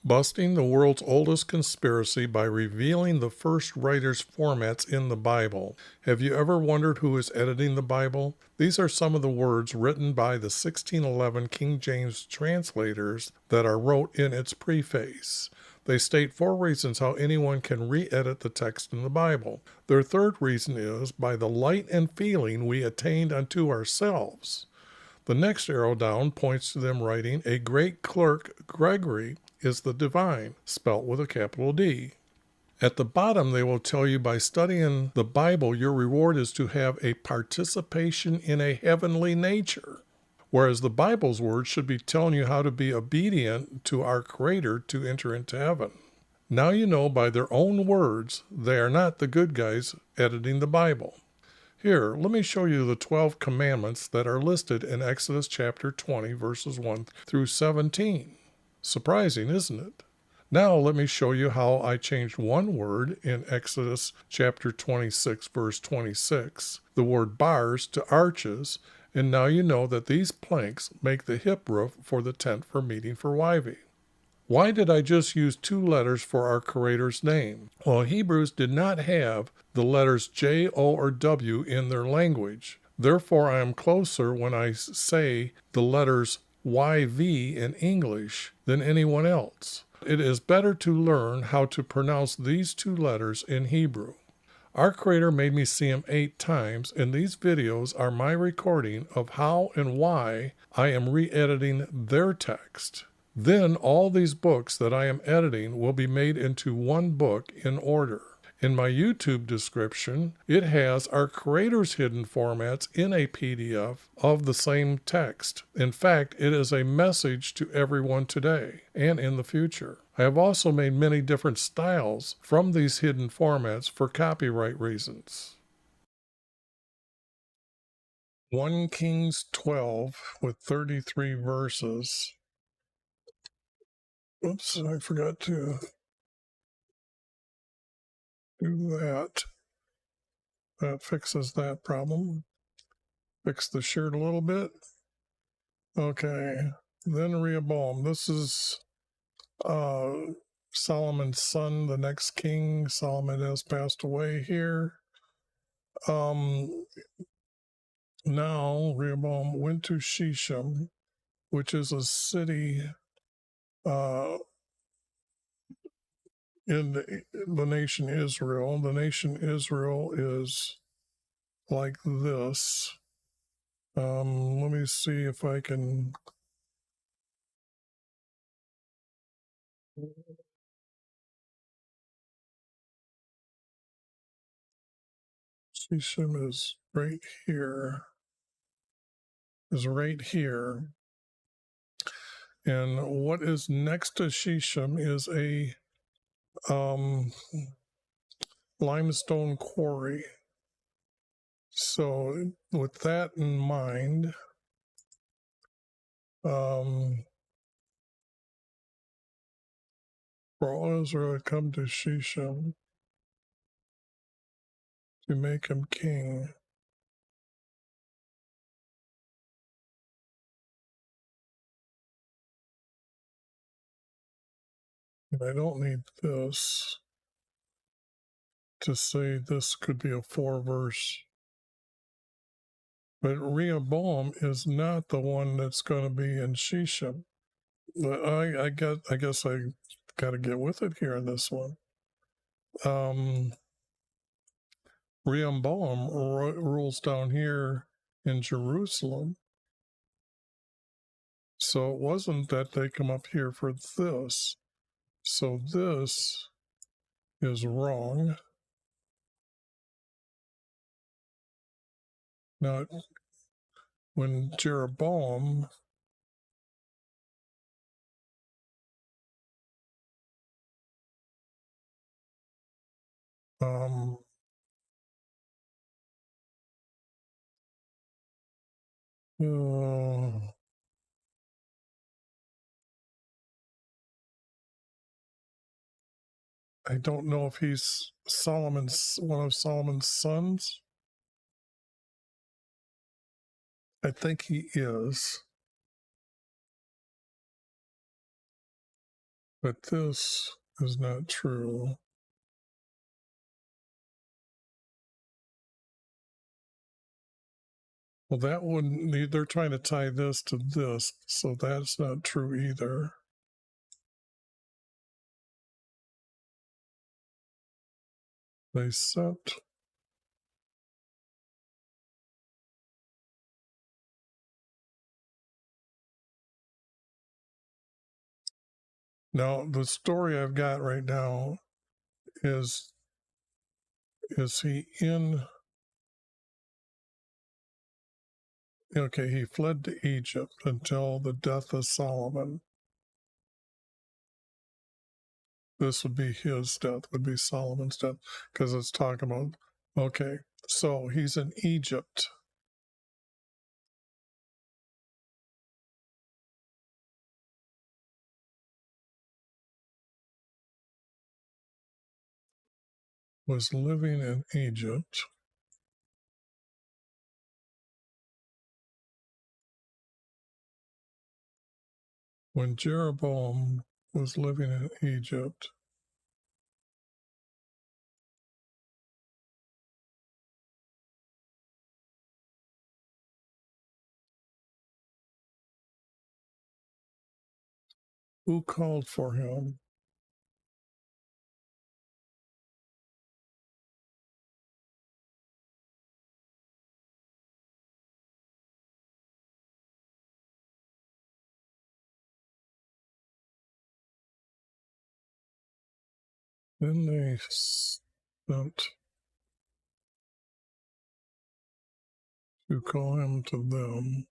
Busting the world's oldest conspiracy by revealing the first writer's formats in the Bible. Have you ever wondered who is editing the Bible? These are some of the words written by the 1611 King James translators that are wrote in its preface. They state 4 reasons how anyone can re-edit the text in the Bible. Their third reason is by the light and feeling we attained unto ourselves. The next arrow down points to them writing, a great clerk, Gregory, is the divine, spelt with a capital D. At the bottom, they will tell you by studying the Bible, your reward is to have a participation in a heavenly nature. Whereas the Bible's words should be telling you how to be obedient to our Creator to enter into heaven. Now you know by their own words, they are not the good guys editing the Bible. Here, let me show you the 12 commandments that are listed in Exodus chapter 20, verses 1 through 17. Surprising, isn't it? Now let me show you how I changed one word in Exodus chapter 26, verse 26, the word bars to arches, and now you know that these planks make the hip roof for the tent for meeting for Yv. Why did I just use 2 letters for our Creator's name? Well, Hebrews did not have the letters J, O, or W in their language. Therefore, I am closer when I say the letters YV in English than anyone else. It is better to learn how to pronounce these 2 letters in Hebrew. Our Creator made me see Him 8 times, and these videos are my recording of how and why I am re-editing their text. Then all these books that I am editing will be made into one book in order. In my YouTube description, it has our Creator's hidden formats in a PDF of the same text. In fact, it is a message to everyone today and in the future. I have also made many different styles from these hidden formats for copyright reasons. 1 Kings 12 with 33 verses. Oops, I forgot to do that. That fixes that problem. Fix the shirt a little bit. Okay, then Rehoboam. This is Solomon's son, the next king. Solomon has passed away here. Now Rehoboam went to Shechem, which is a city in the nation Israel. The nation Israel is like this. Let me see if I can. Shechem is right here. And what is next to Shechem is a limestone quarry. So with that in mind, for all Israel had come to Shechem to make him king. And I don't need this to say this could be a 4-verse. But Rehoboam is not the one that's going to be in Shechem. But I guess I got to get with it here in this one. Rehoboam rules down here in Jerusalem. So it wasn't that they come up here for this. So this is wrong. Now, when Jeroboam I don't know if he's one of Solomon's sons. I think he is. But this is not true. Well, that wouldn't, they're trying to tie this to this, so that's not true either. They set. Now, the story I've got right now is he in, okay, he fled to Egypt until the death of Solomon. This would be his death, would be Solomon's death, because it's talking about, okay, so he's in Egypt. Was living in Egypt when Jeroboam was living in Egypt. Who called for him? Then they sent to call him to them.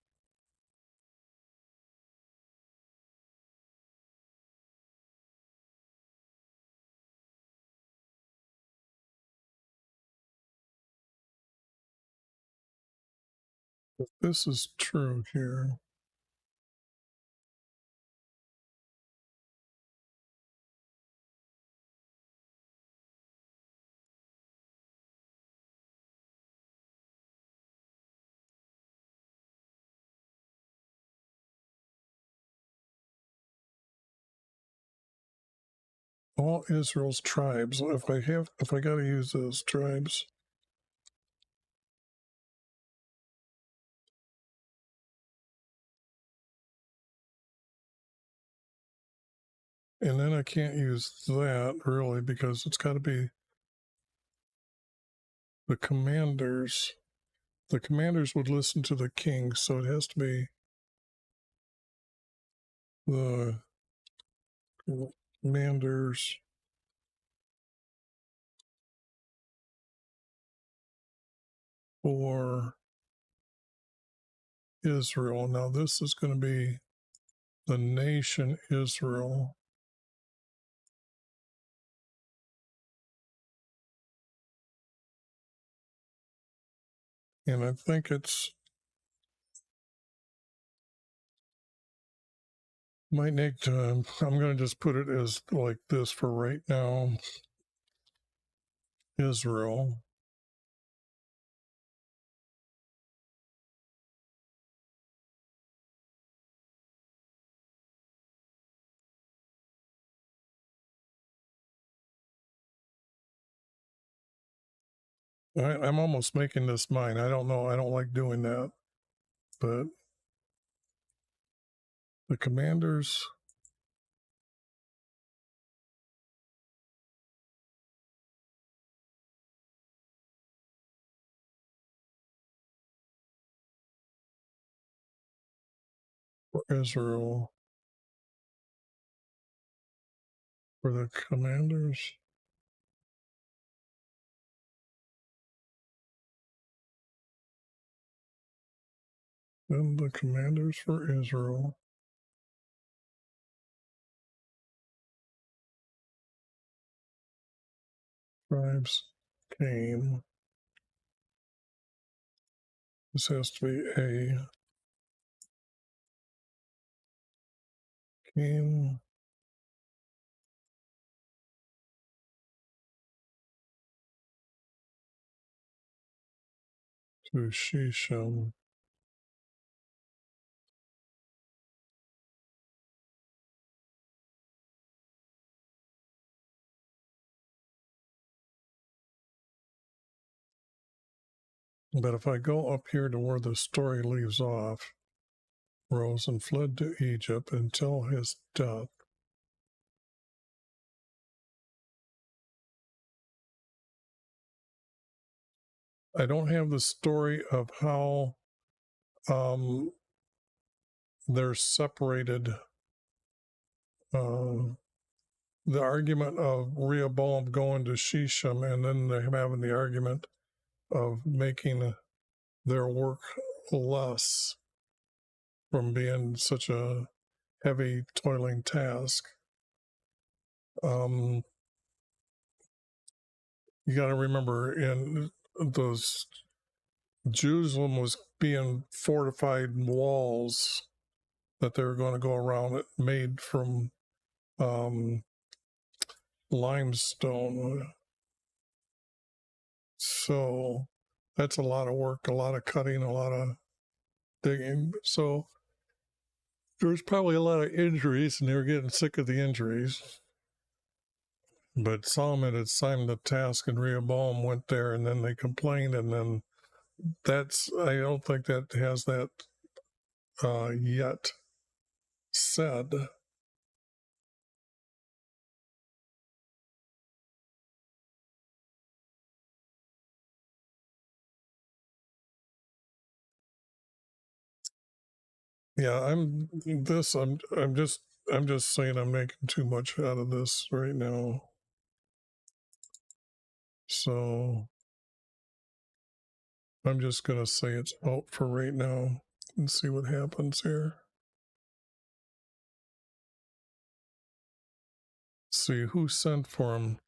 If this is true here, all Israel's tribes, if I got to use those tribes, and then I can't use that really because it's got to be the commanders. The commanders would listen to the king, so it has to be the commanders for Israel. Now, this is going to be the nation Israel. And I think it's might need to, I'm going to just put it as like this for right now. Israel. I'm almost making this mine. I don't know. I don't like doing that. But the commanders for Israel, for the commanders, then the commanders for Israel, tribes came. This has to be a came to Shechem. But if I go up here to where the story leaves off, rose and fled to Egypt until his death. I don't have the story of how they're separated. The argument of Rehoboam going to Shechem, and then they're having the argument of making their work less from being such a heavy, toiling task. You got to remember, in those Jerusalem was being fortified walls that they were going to go around it, made from limestone. So that's a lot of work, a lot of cutting, a lot of digging. So there's probably a lot of injuries, and they were getting sick of the injuries. But Solomon had signed the task, and Rehoboam went there, and then they complained, and then I don't think that has that yet said. Yeah, I'm just saying I'm making too much out of this right now. So I'm just gonna say it's out for right now and see what happens here. See who sent for him.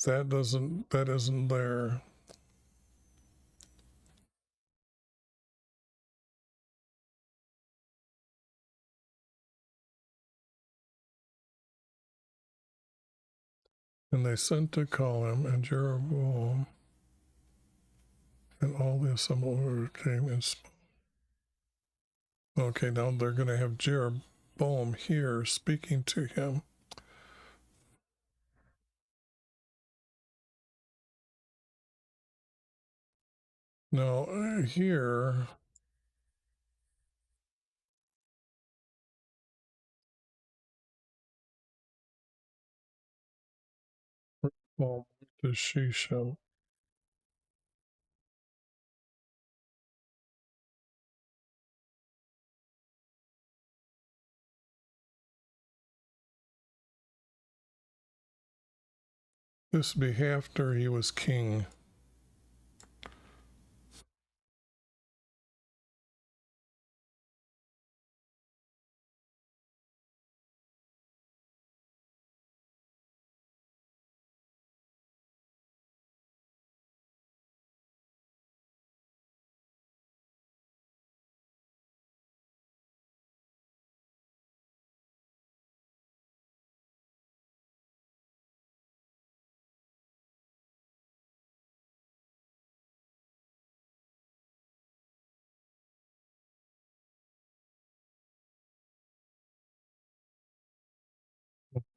That isn't there. And they sent to call him, and Jeroboam and all the assembly came and spoke. Okay, now they're going to have Jeroboam here speaking to him. Now, here, well, to Shechem. This be after he was king.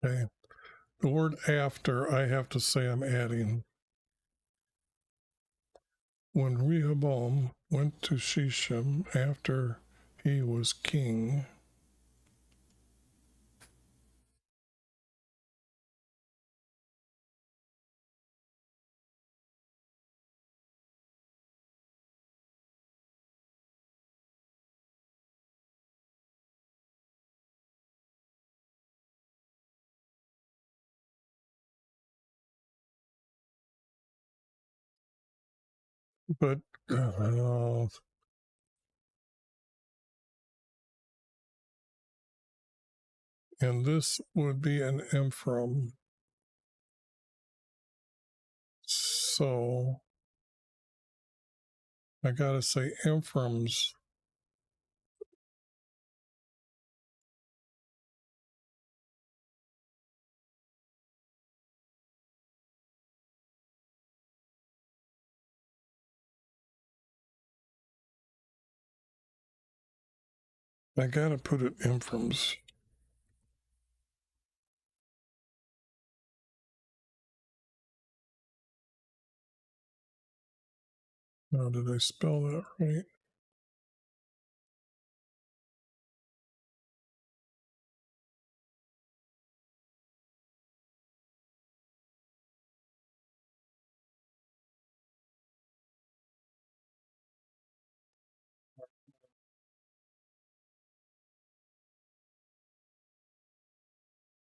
Okay. The word after, I have to say I'm adding. When Rehoboam went to Shechem after he was king, but and this would be an Ephraim. So I gotta say Ephraim's. I gotta put it Ephraim's. Now, did I spell that right?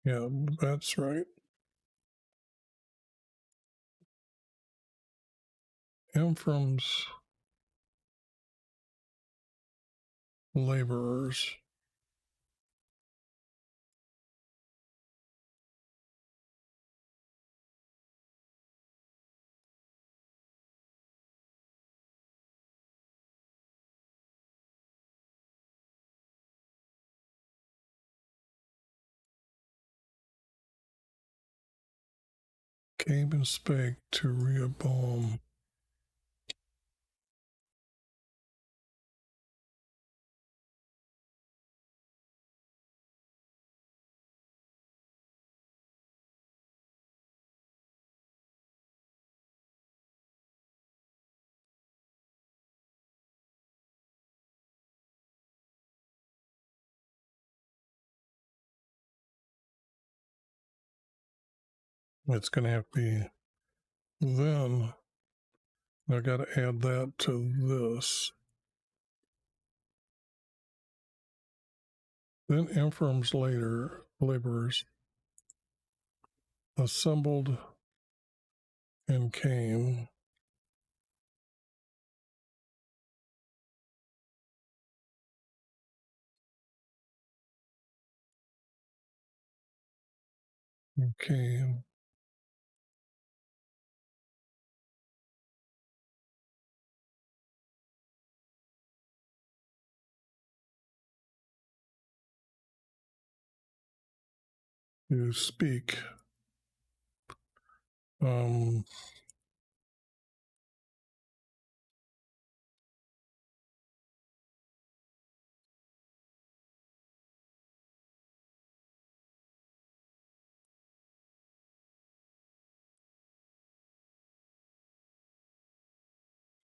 Yeah, that's right. Ephraim's laborers. Came and spake to Rehoboam. It's going to have to be then. I got to add that to this. Then Ephraim's laborers assembled and came. And came to speak. Um,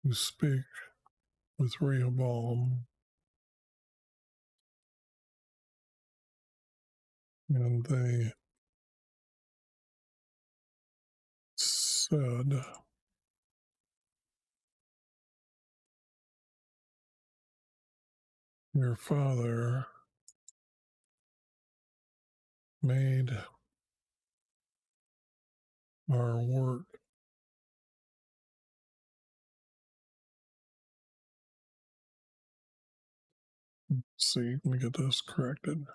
to speak with Rehoboam, and they said, your father made our work. See, let me get this corrected.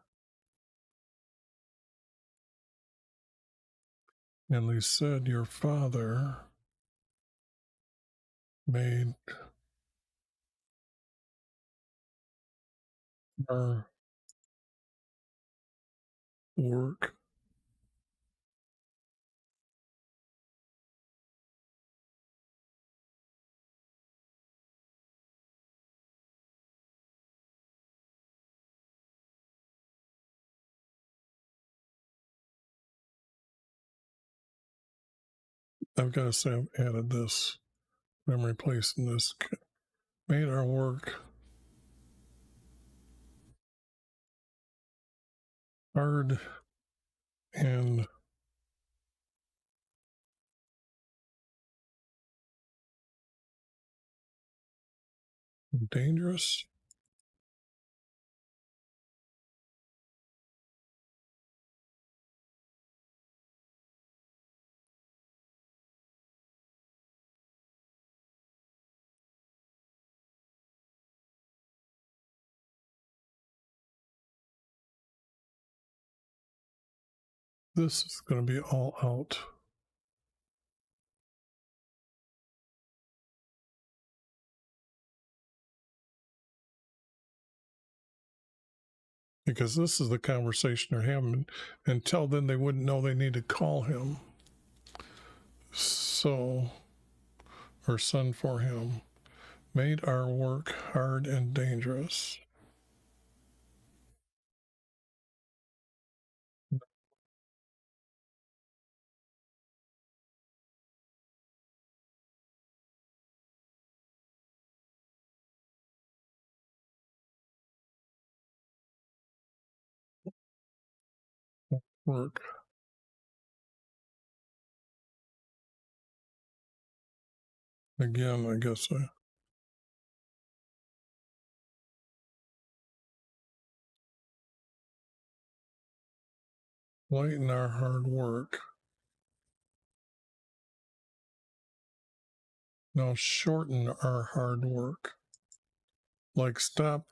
And they said, your father made our work. I've got to say, I've added this. I'm replacing this. Made our work hard and dangerous. This is going to be all out. Because this is the conversation they're having. Until then, they wouldn't know they need to call him. So, or send for him. Made our work hard and dangerous. work. Again, I guess lighten our hard work. Now shorten our hard work. Like stop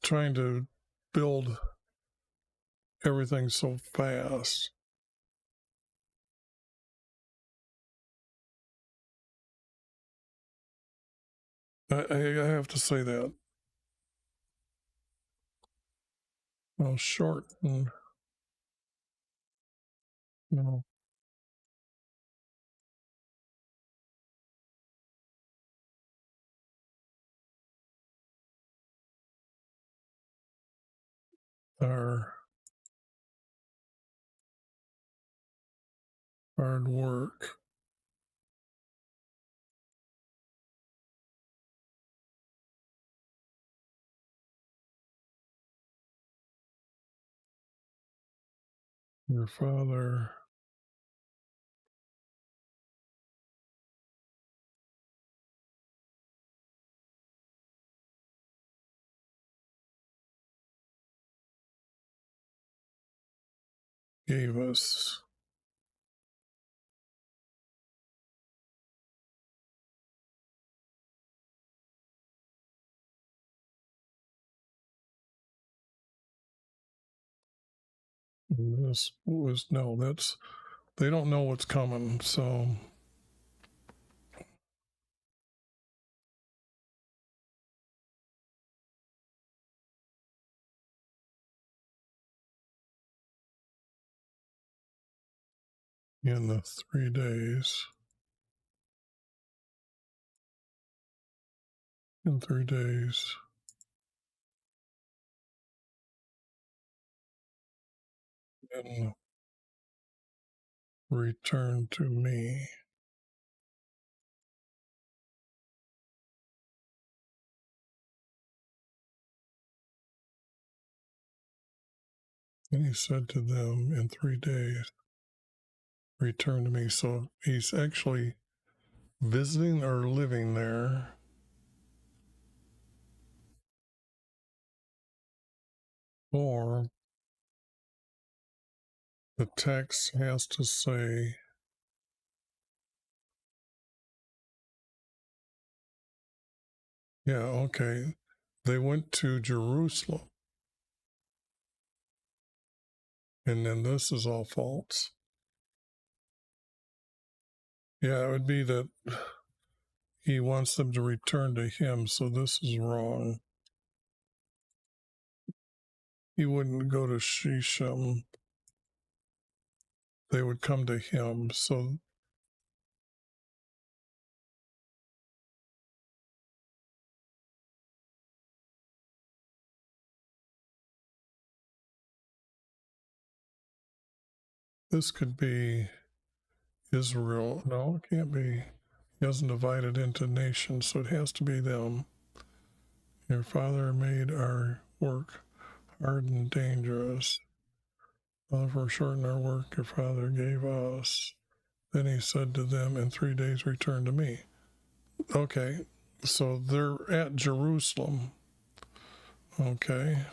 trying to build everything so fast. I have to say that. Well, shorten, you know, our hard work. Your father gave us. This was no, that's they don't know what's coming, so in the 3 days, in 3 days, and return to me. And he said to them, in 3 days, return to me. So he's actually visiting or living there, or the text has to say, yeah, okay, they went to Jerusalem. And then this is all false. Yeah, it would be that he wants them to return to him, so this is wrong. He wouldn't go to Shechem, they would come to him. So this could be Israel. No, it can't be. He hasn't divided into nations, so it has to be them. Your father made our work hard and dangerous. For shorten our work your father gave us. Then he said to them, in 3 days return to me. Okay, so they're at Jerusalem. Okay.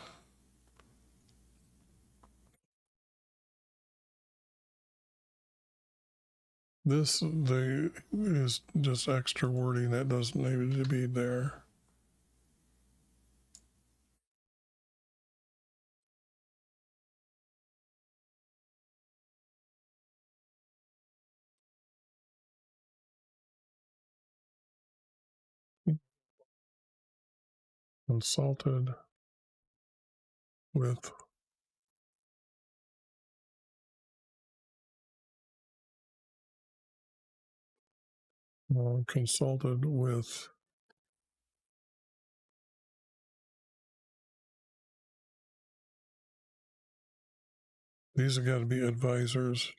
This is just extra wording that doesn't need to be there. Consulted with consulted with these have got to be advisors.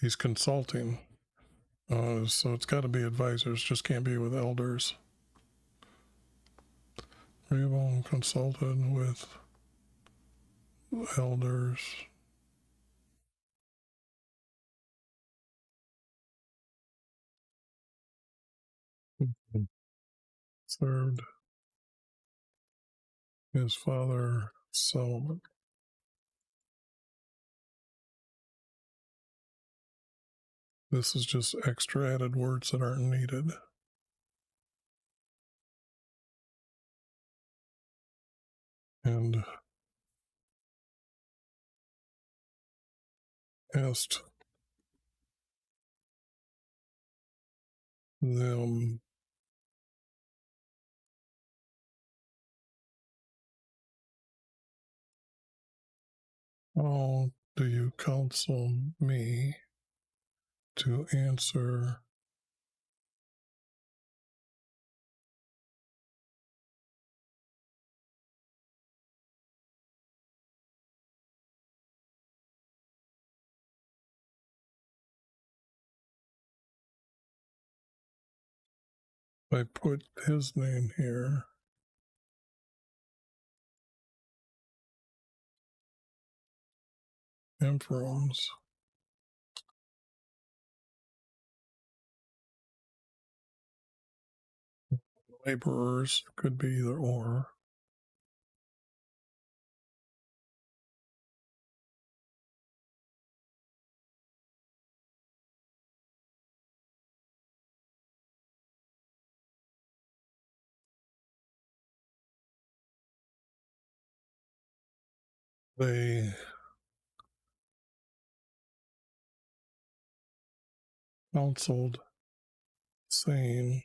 He's consulting, so it's got to be advisors. Just can't be with elders. We've all consulted with elders. Served his father Solomon. This is just extra added words that aren't needed. And asked them, how do you counsel me to answer I put his name here. Emperors, laborers, could be either or. They counseled, saying,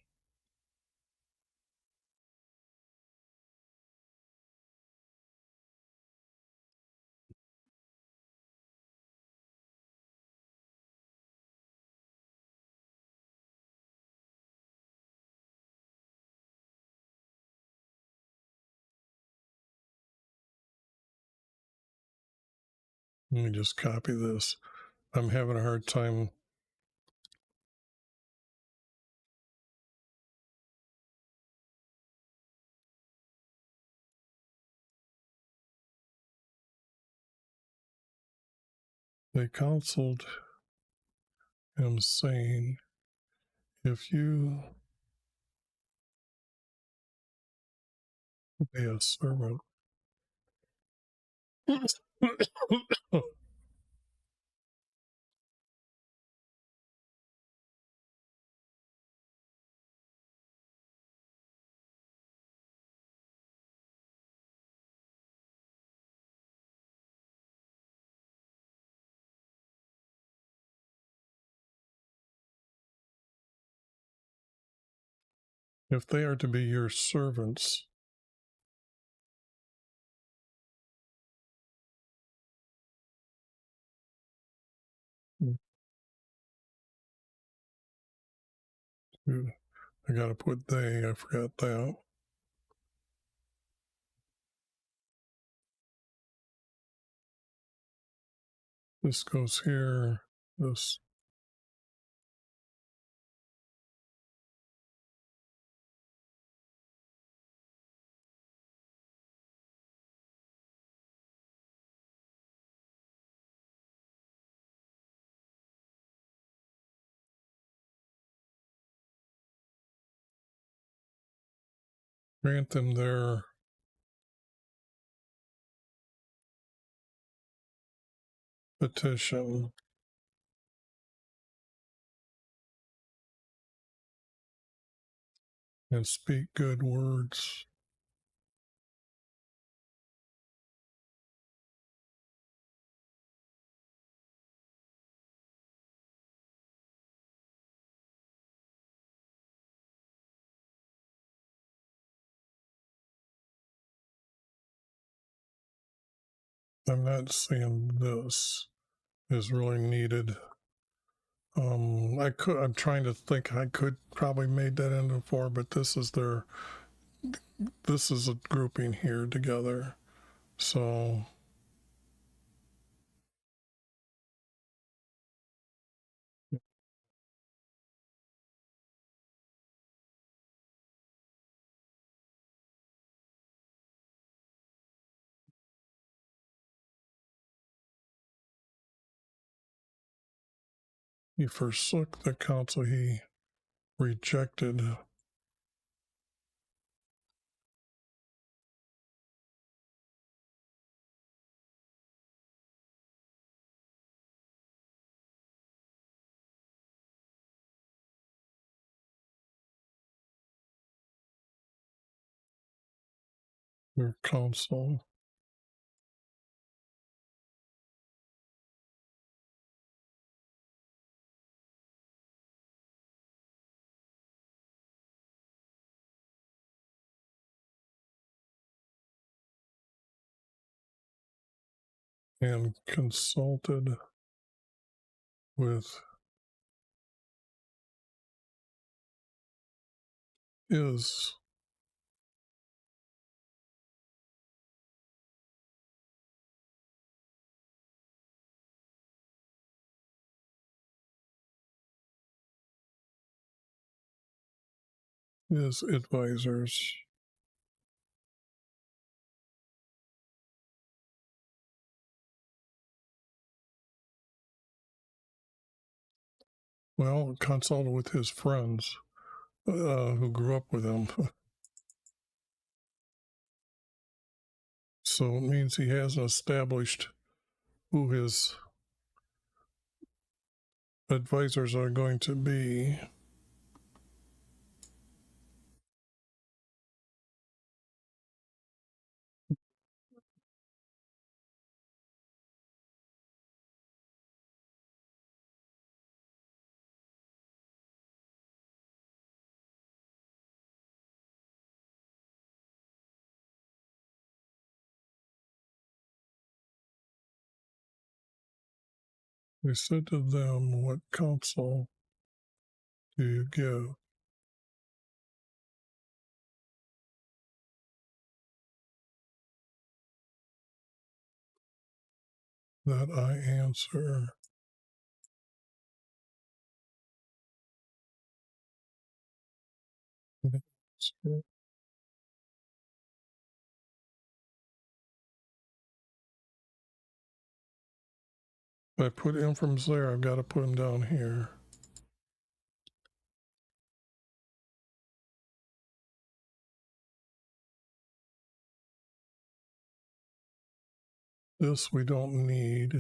let me just copy this. I'm having a hard time. They counseled him, saying, if you be a servant, if they are to be your servants, I got to put they, I forgot that. This goes here, this. Grant them their petition and speak good words. I'm not saying this is really needed. I'm trying to think. I could probably made that into four, but this is a grouping here together. So He forsook the counsel, he rejected your counsel. And consulted with his advisors. Well, consulted with his friends who grew up with him. So it means he hasn't established who his advisors are going to be. They said to them, what counsel do you give? That I answer. If I put inference there, I've got to put them down here. This we don't need.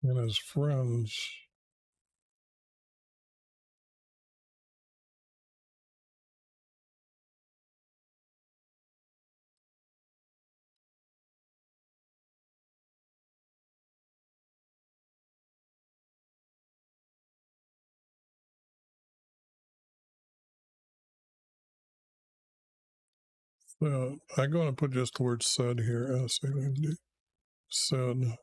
And his friends. I'm going to put just the word said here. S-A-D, said.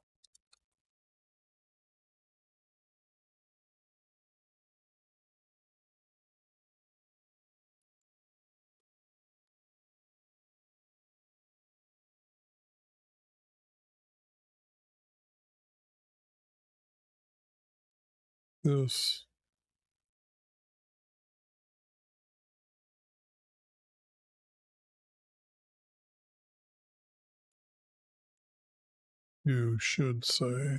This you should say.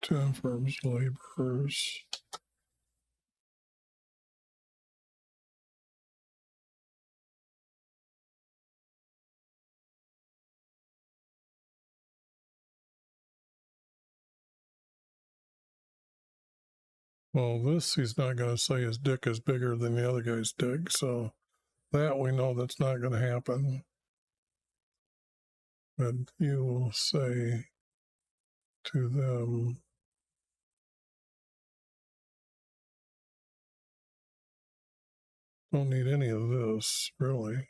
Ten firms, laborers. Well, this he's not going to say his dick is bigger than the other guy's dick, so that we know that's not going to happen. But you will say to them, don't need any of this, really.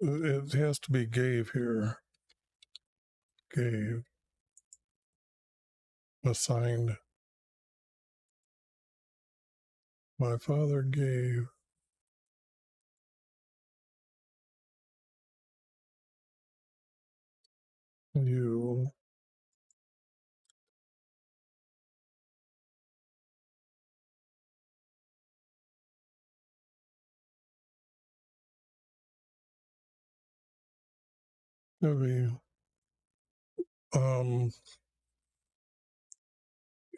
It has to be gave here. Gave. Assigned. My father gave you maybe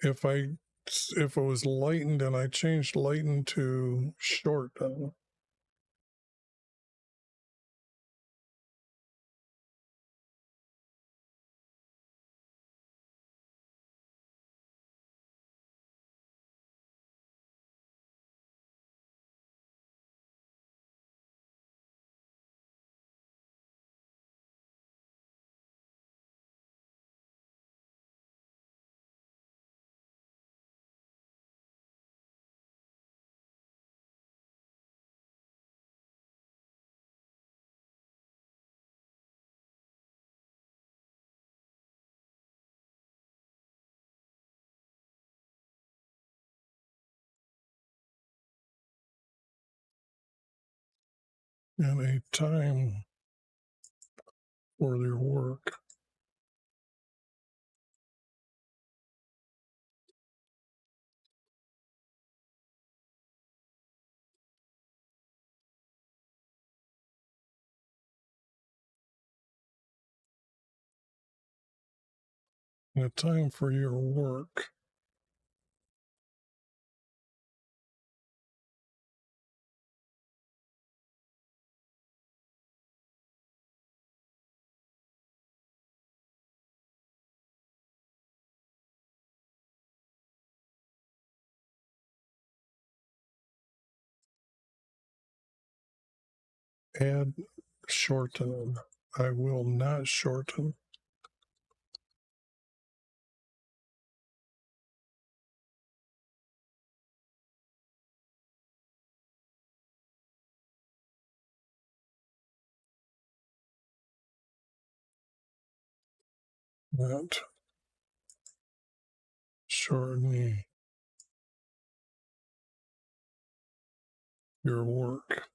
if it was lightened and I changed lightened to short, and a time for their work. And a time for your work. Add shorten. I will not shorten. Not shorten your work.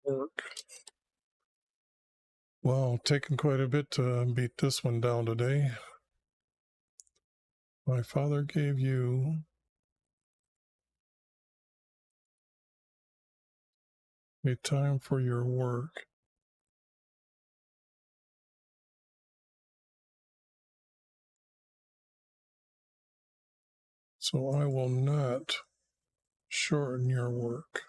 Work. Well, taking quite a bit to beat this one down today. My father gave you a time for your work. So I will not shorten your work.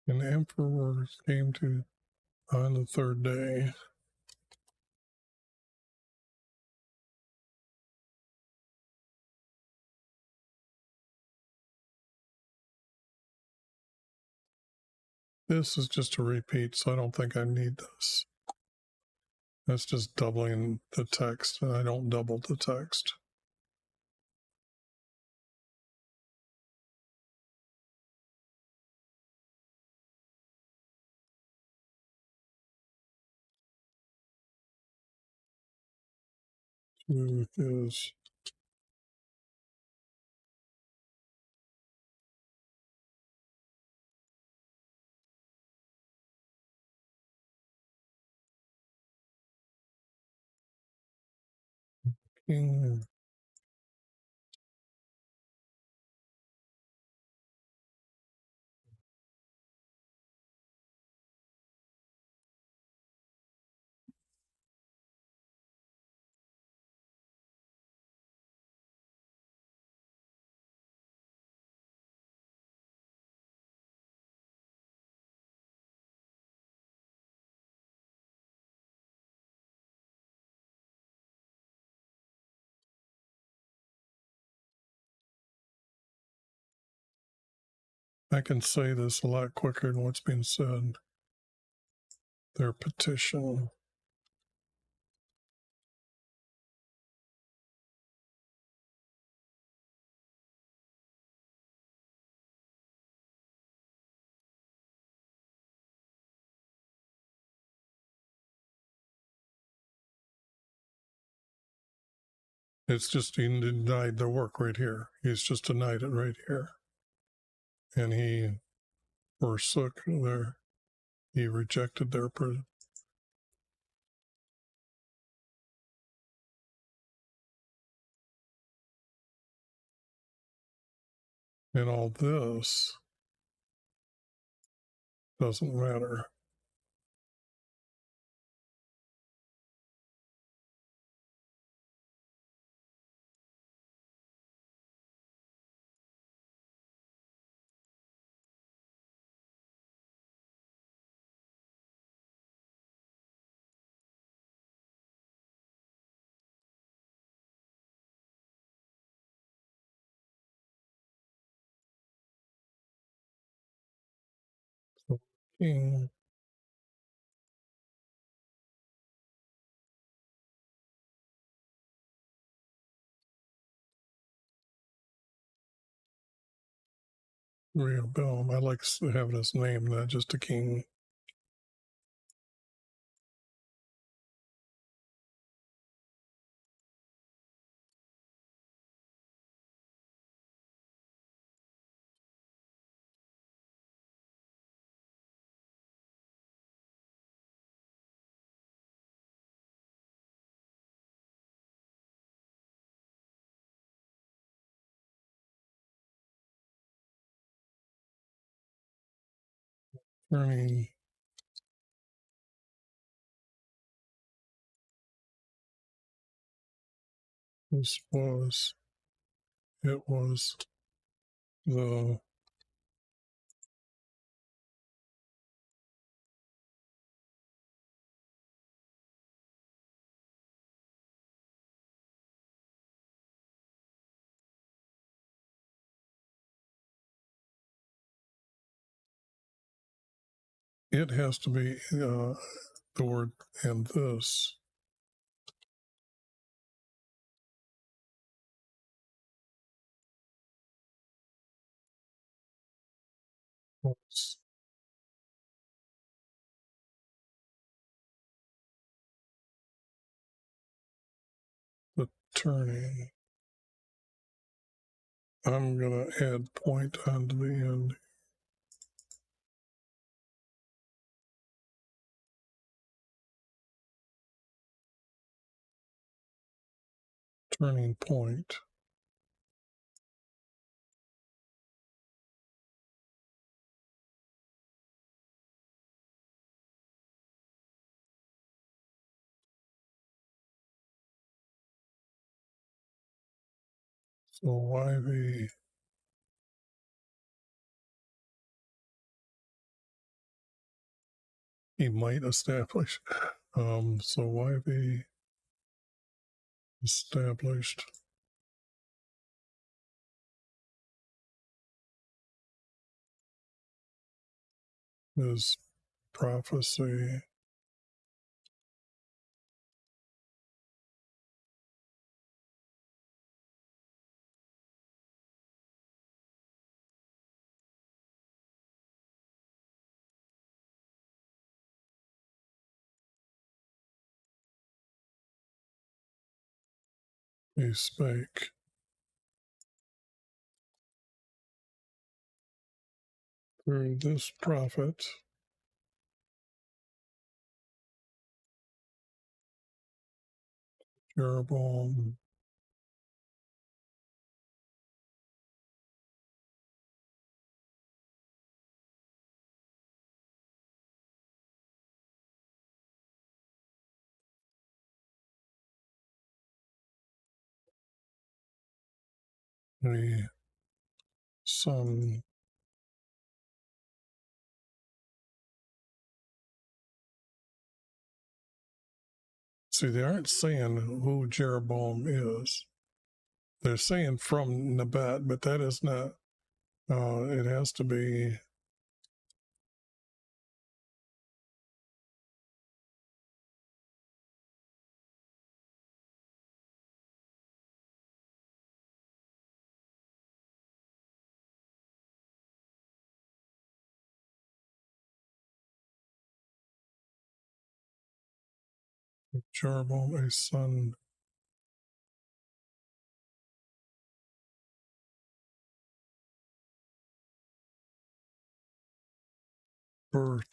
And the emperor came to on the third day. This is just a repeat, so I don't think I need this. That's just doubling the text, and I don't double the text. Truth is king. I can say this a lot quicker than what's being said. Their petition. It's just he denied their work right here. He's just denied it right here. And he forsook their, he rejected their, and all this doesn't matter. So king Rehoboam. I like having his name, not just a king. Turning this was, it was the it has to be the word, and this was the turning. I'm going to add point onto the end. Turning point. So YV, he might establish. So YV established is prophecy. He spake through this prophet, Jeroboam, the son. See, they aren't saying who Jeroboam is. They're saying from Nebat, but that is not. It has to be. Jeroboam, a son. Birth.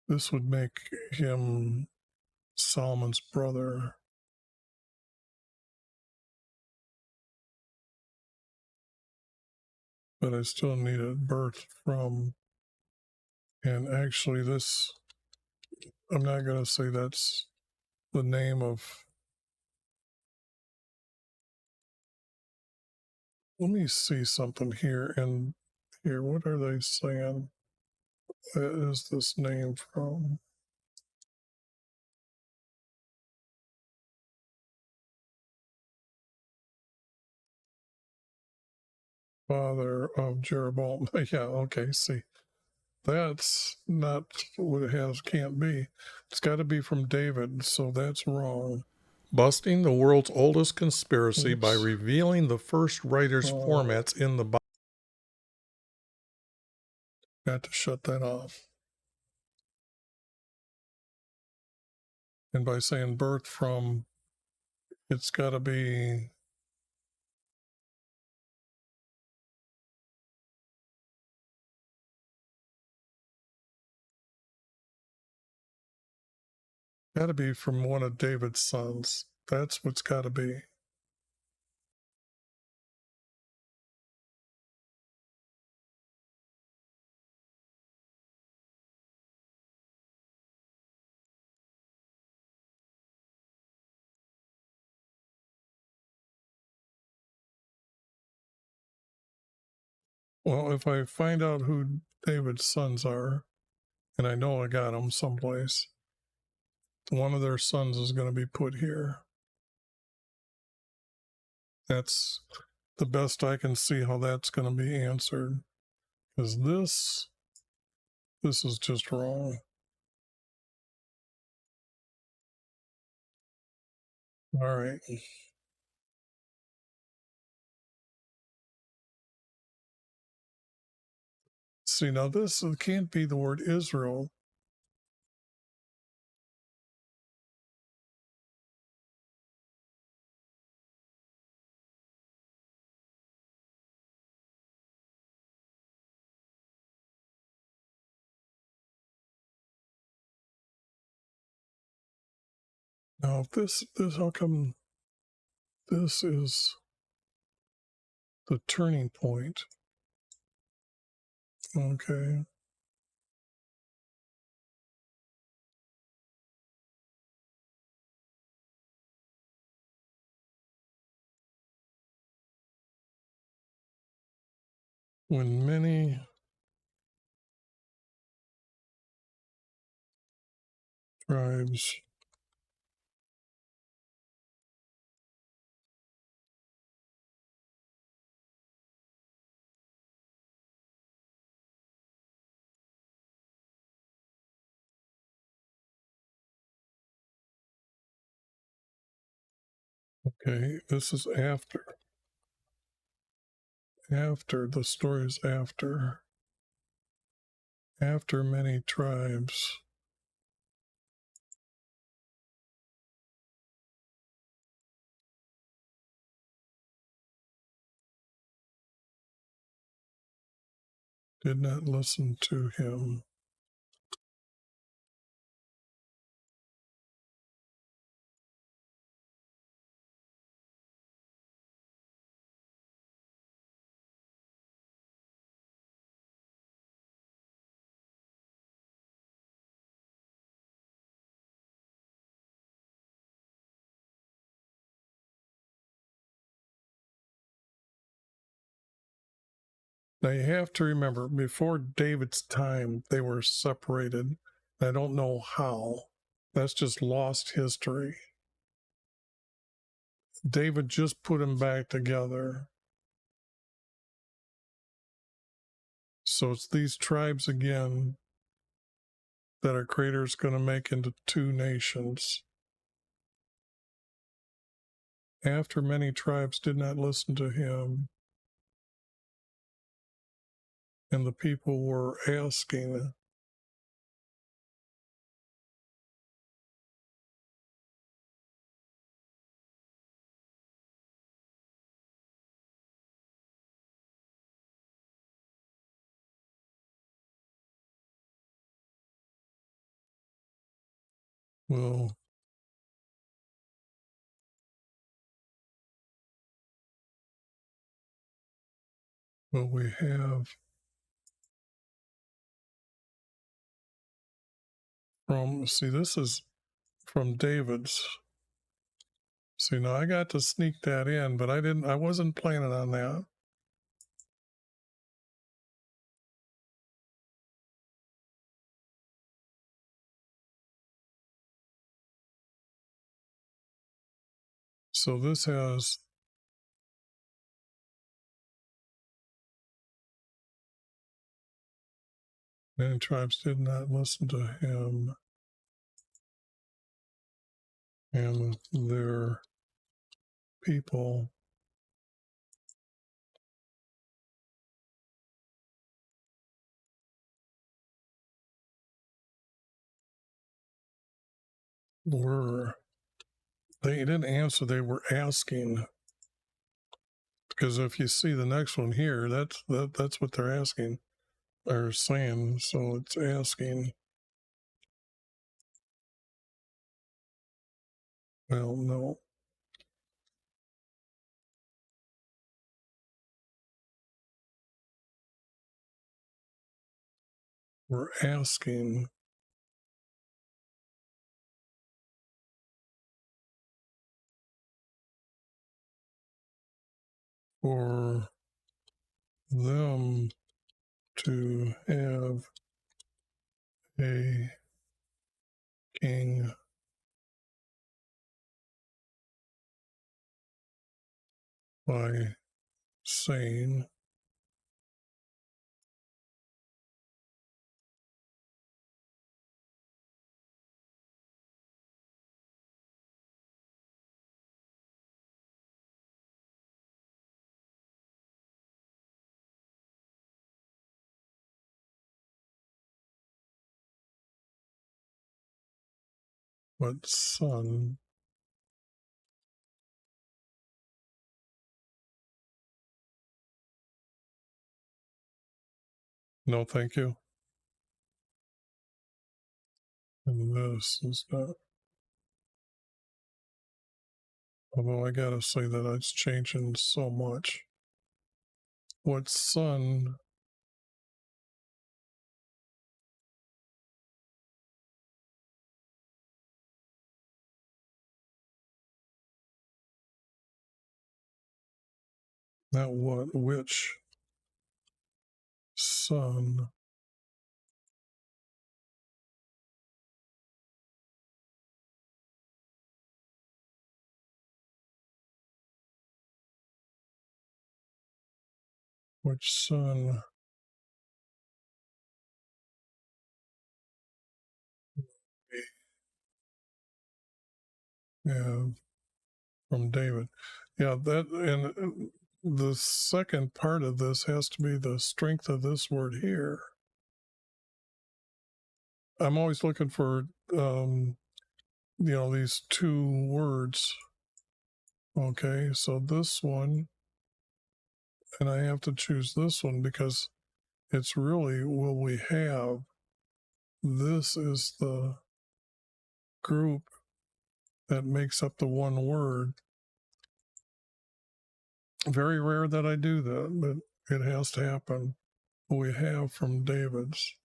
This would make him Solomon's brother. But I still need a birth from. And actually, this, I'm not going to say that's the name of. Let me see something here. And here, what are they saying? That is this name from? Father of Jeroboam. Yeah, okay, see. That's not what it has, can't be. It's got to be from David, so that's wrong. Busting the world's oldest conspiracy by revealing the first writer's formats in the Bible. Got to shut that off. And by saying birth from, it's got to be. Got to be from one of David's sons. That's what's got to be. Well, if I find out who David's sons are, and I know I got them someplace, one of their sons is going to be put here. That's the best I can see how that's going to be answered. Because this is just wrong. All right. See, now this can't be the word Israel. Now, if this, how come this is the turning point? Okay. When many tribes Okay, this is after. After, the story is after. After many tribes. Did not listen to him. Now you have to remember, before David's time, they were separated. I don't know how. That's just lost history. David just put them back together. So it's these tribes again that our Creator is going to make into two nations. After many tribes did not listen to him, and the people were asking, well, what we have from, see, this is from David's. See, now I got to sneak that in, but I wasn't planning on that. So this has many tribes did not listen to him, and their people were, they didn't answer, they were asking. Because if you see the next one here, that's what they're asking or saying. So it's asking. Well, no. We're asking for them to have a king by saying, what son? No, thank you. And this is not. Although I gotta say that it's changing so much. What son not what, which son which son we have from David. Yeah, that, and the second part of this has to be the strength of this word here. I'm always looking for, these two words. Okay, so this one, and I have to choose this one because it's really will we have. This is the group that makes up the one word. Very rare that I do that, but it has to happen. We have from David's.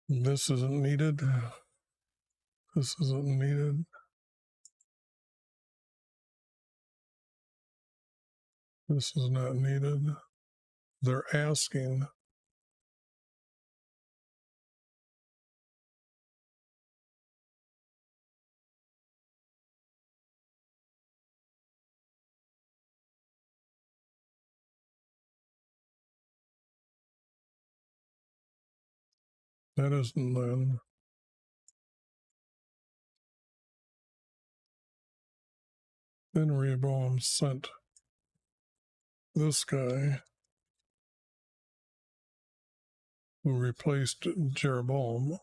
This isn't needed. This isn't needed. This is not needed. They're asking. That isn't then. Then Rehoboam sent this guy who replaced Jeroboam.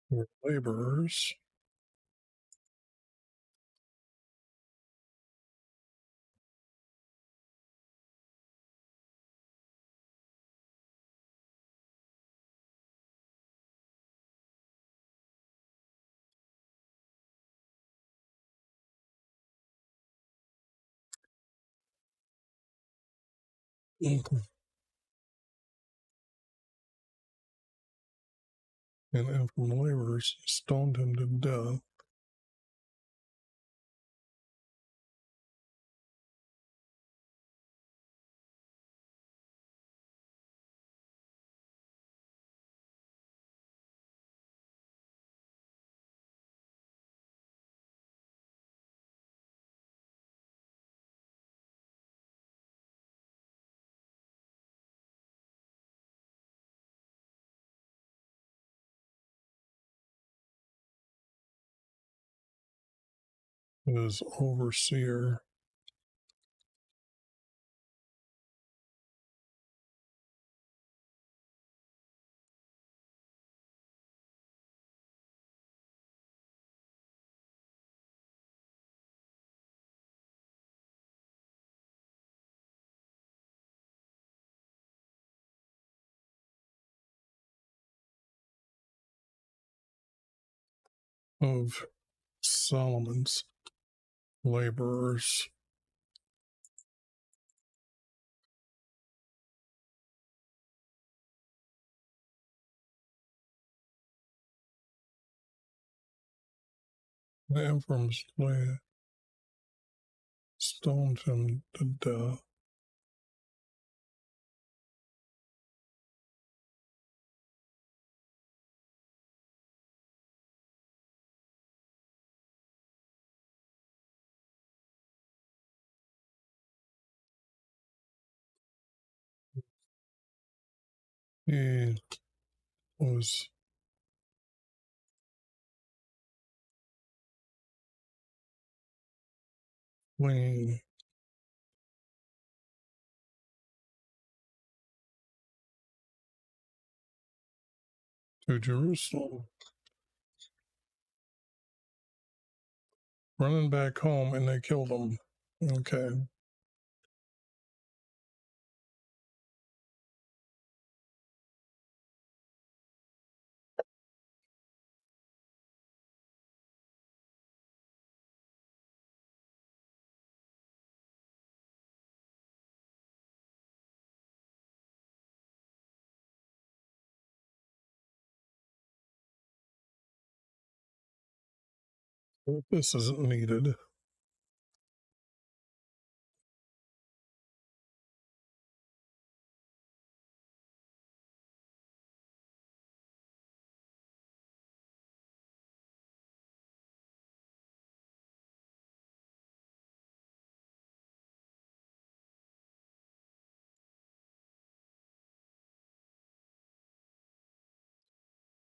Were laborers. And from laborers stoned him to death. His overseer. Of Solomon's laborers. The Ephraim's stoned him to death. He was fleeing to Jerusalem, running back home, and they killed him. Okay. This isn't needed.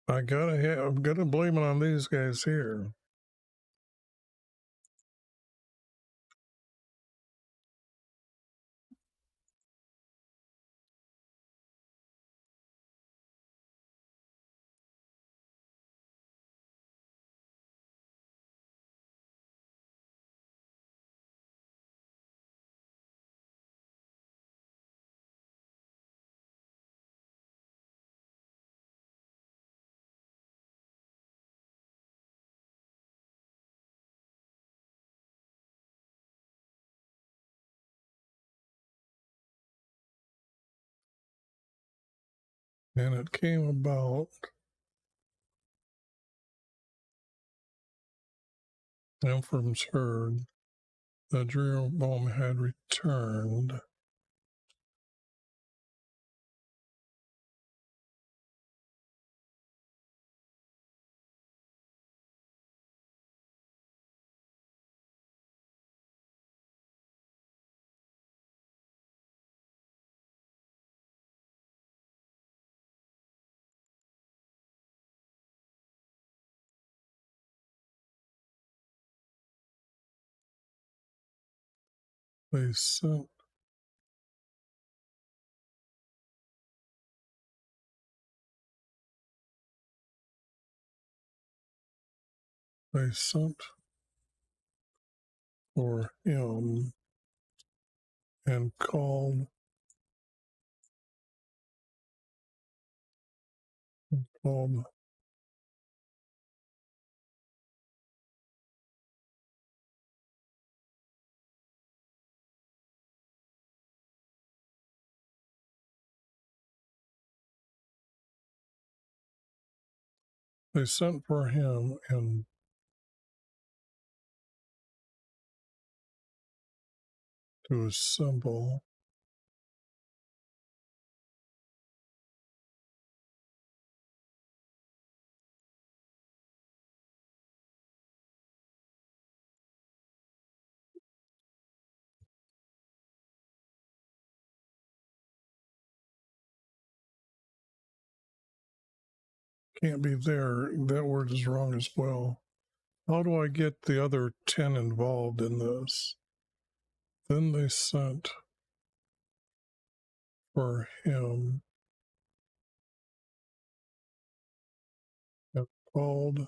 I'm gonna blame it on these guys here. And it came about Ephraim's heard that Jeroboam had returned. They sent for him and called they sent for him and to assemble. Can't be there. That word is wrong as well. How do I get the other 10 involved in this? Then they sent for him and called.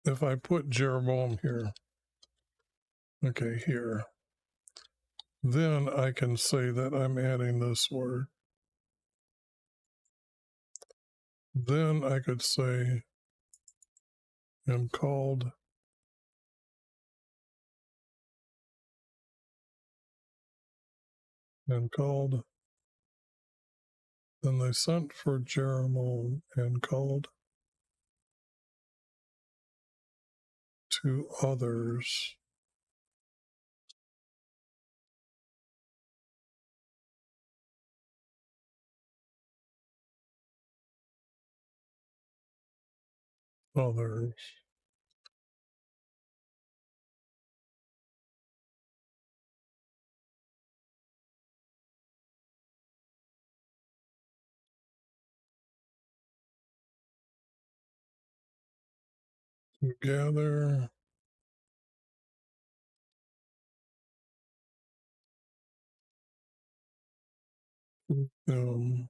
If I put Jeroboam here, okay, here, then I can say that I'm adding this word. Then I could say, and called, and called. Then they sent for Jeroboam and called to others. Others. To gather them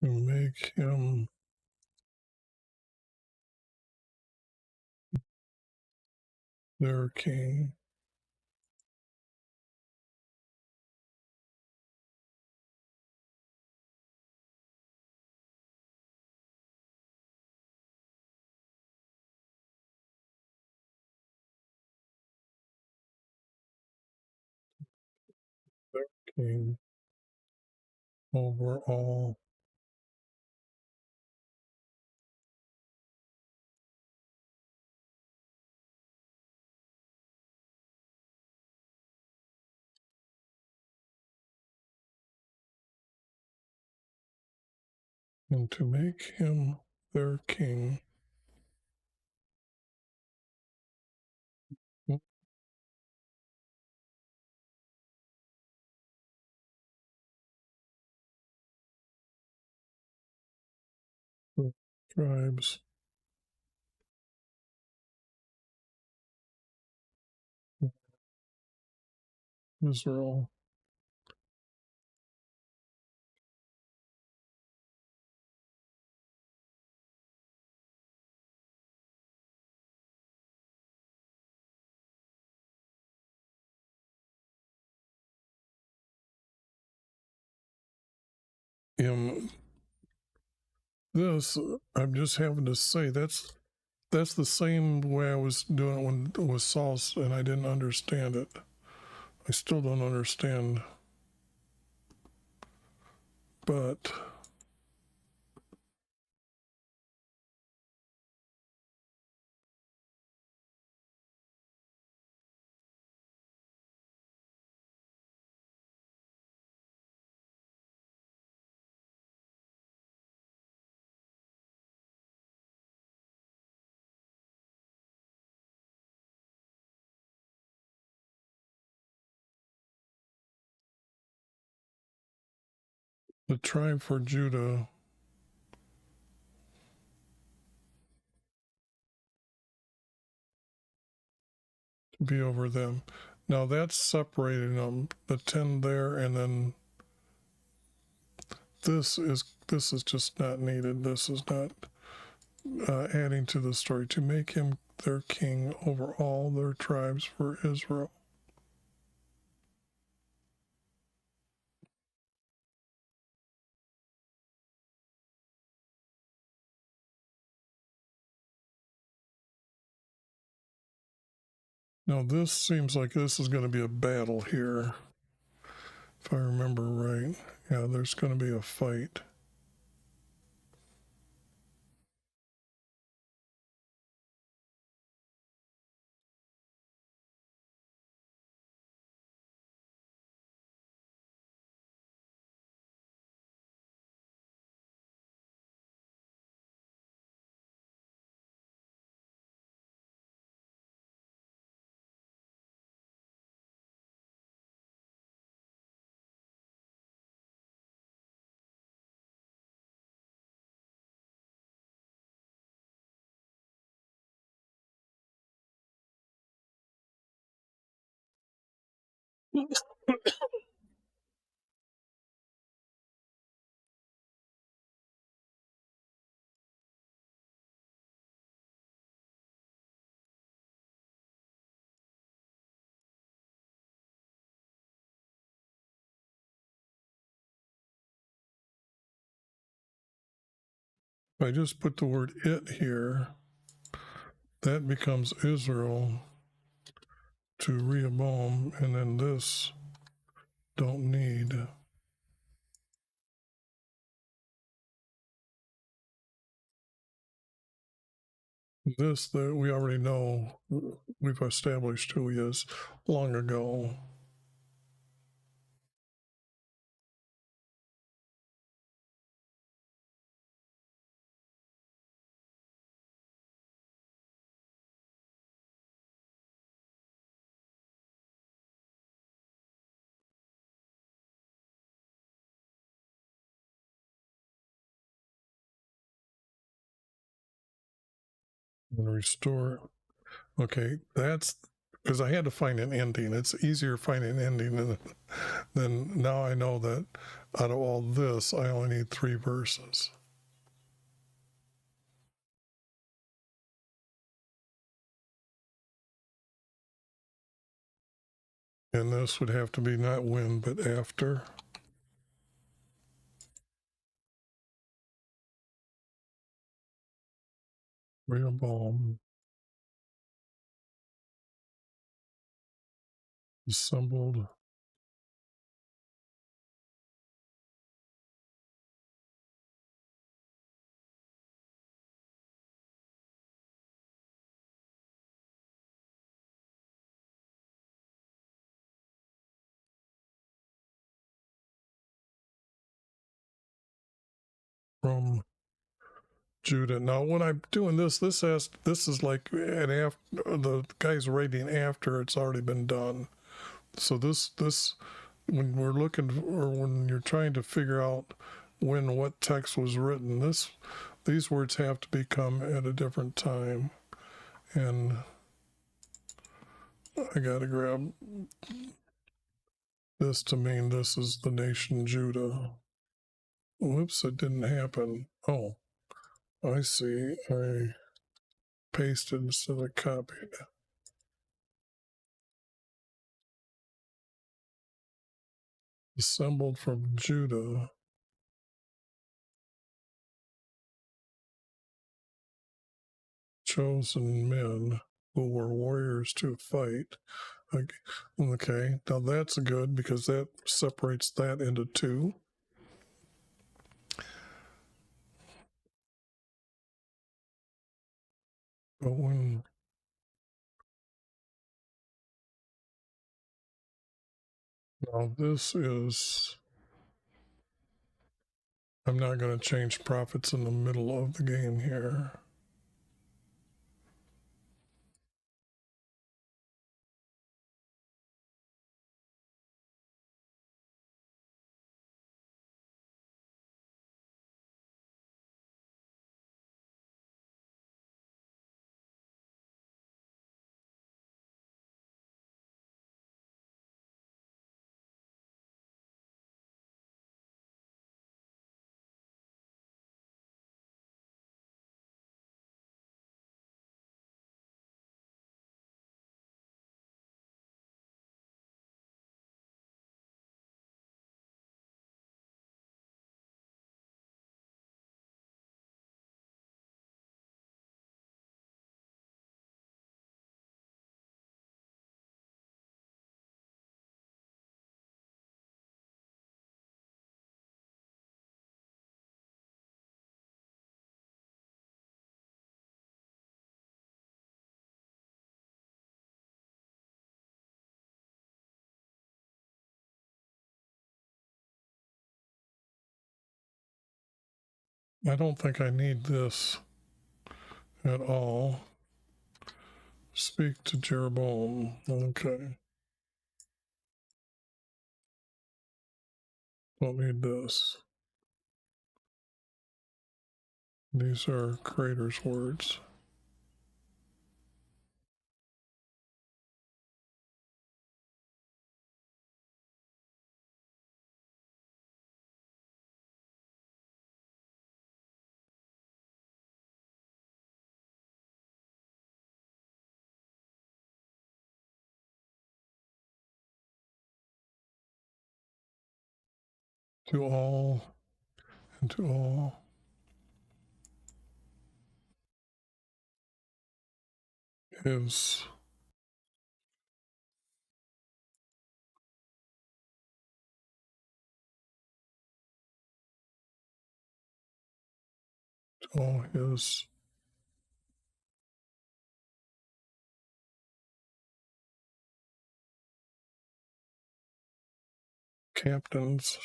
to make him their king. king over all. And to make him their king. The tribes of Israel. In this, I'm just having to say that's the same way I was doing it when it was Saul's, and I didn't understand it. I still don't understand, but the tribe for Judah to be over them. Now that's separating them, the 10 there, and then this is just not needed. This is not adding to the story. To make him their king over all their tribes for Israel. Now this seems like this is going to be a battle here, if I remember right. Yeah, there's going to be a fight. If I just put the word it here, that becomes Israel to Rehoboam, and then this don't need. This that we already know, we've established who he is long ago. And restore. Okay, that's because I had to find an ending. It's easier finding an ending than now I know that out of all this, I only need 3 verses. And this would have to be not when, but after. Rehoboam assembled from Judah. Now, when I'm doing this is like the guy's writing after it's already been done. So this when we're looking or when you're trying to figure out when what text was written, these words have to become at a different time, and I got to grab this to mean this is the nation Judah. Whoops, it didn't happen. Oh, I see. I pasted instead of copied. Assembled from Judah, chosen men who were warriors to fight. Okay, now that's good because that separates that into two. But when now this is, I'm not going to change prophets in the middle of the game here. I don't think I need this at all. Speak to Jeroboam. Okay. Don't need this. These are creator's words. To all and to all is to all his captains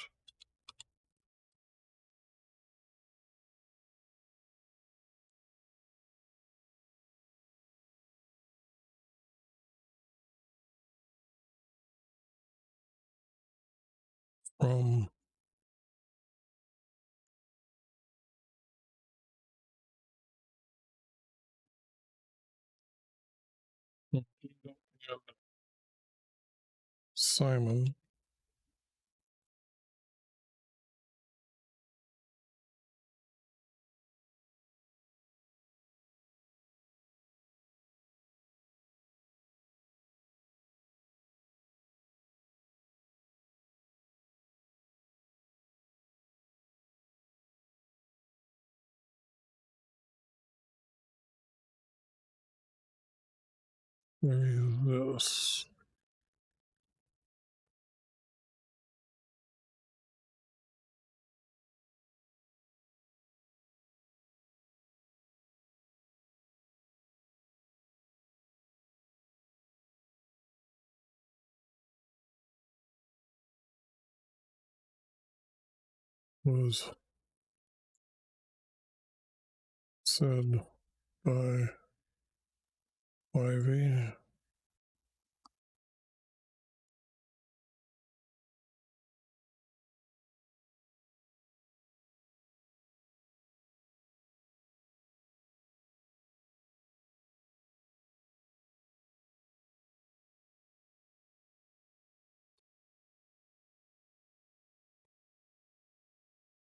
from Simon this was said by YV.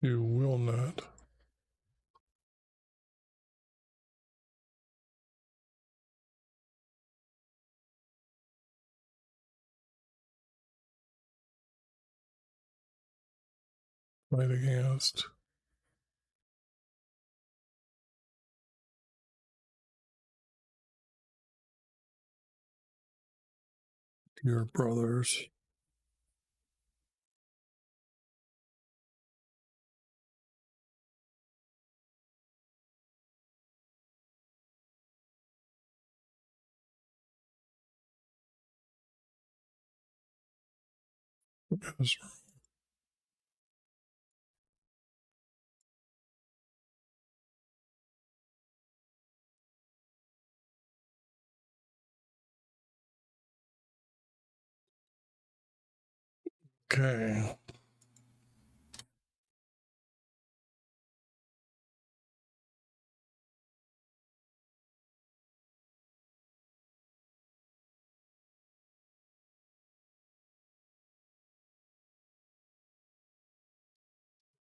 You will not. Fight against your brothers. Israel. Okay.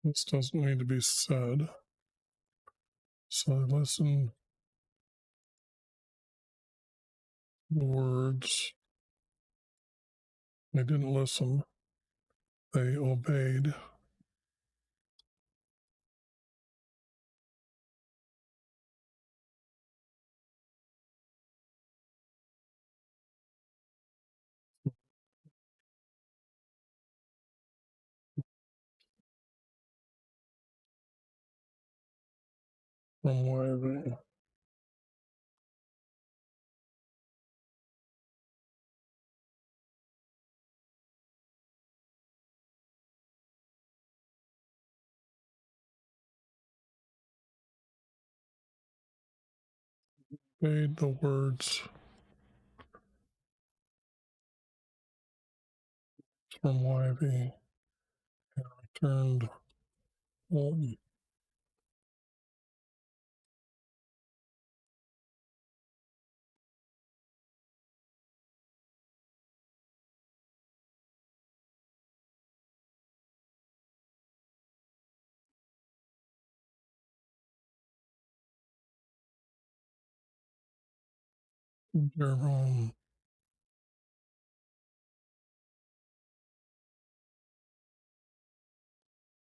This doesn't need to be said. So listen to the words. They didn't listen. They obeyed. From YV. Obeyed the words from YV and returned home. Their home.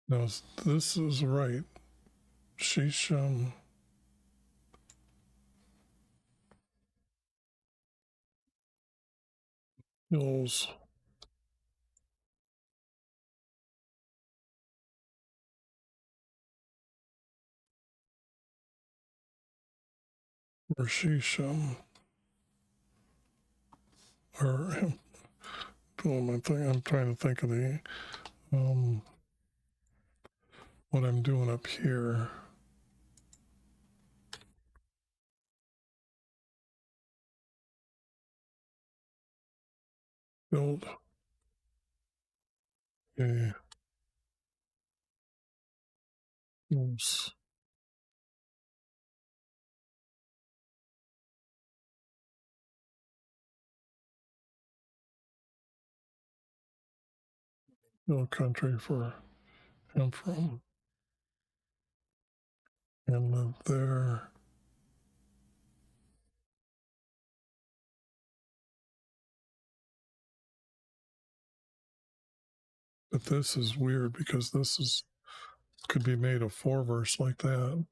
Now, this is right. Shisham hills or Shisham or I'm trying to think of the what I'm doing up here. Build a house hill country for him from and live there. But this is weird because this is could be made a 4 verse like that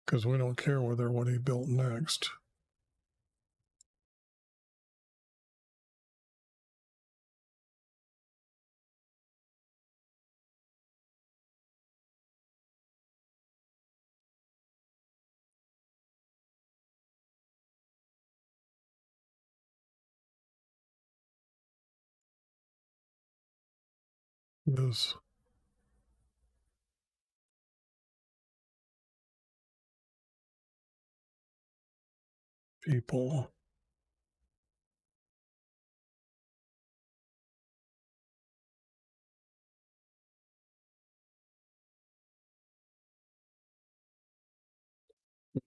because we don't care whether what he built next. Is people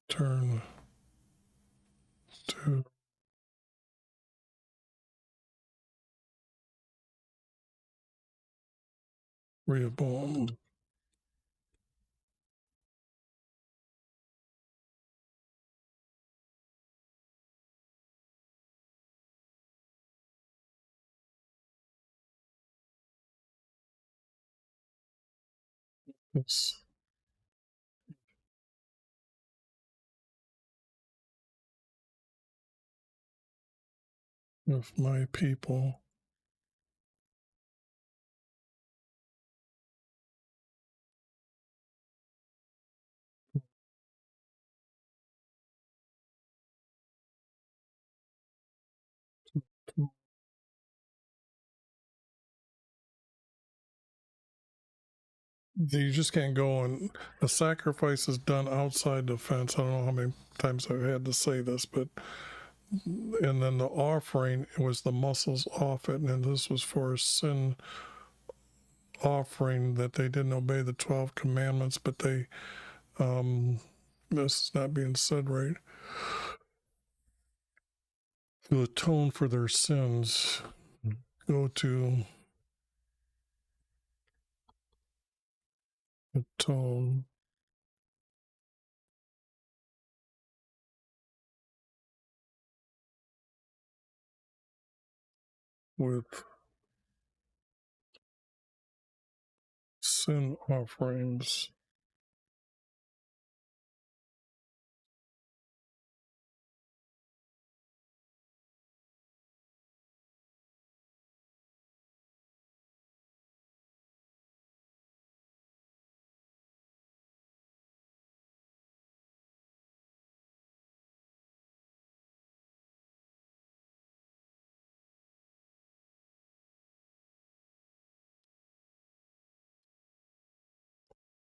turn to Rehoboam. Yes, of my people you just can't go and the sacrifice is done outside the fence. I don't know how many times I've had to say this, but and then the offering was the muscles off it, and this was for a sin offering that they didn't obey the 12 commandments, but they this is not being said right, to atone for their sins, go to atone with sin offerings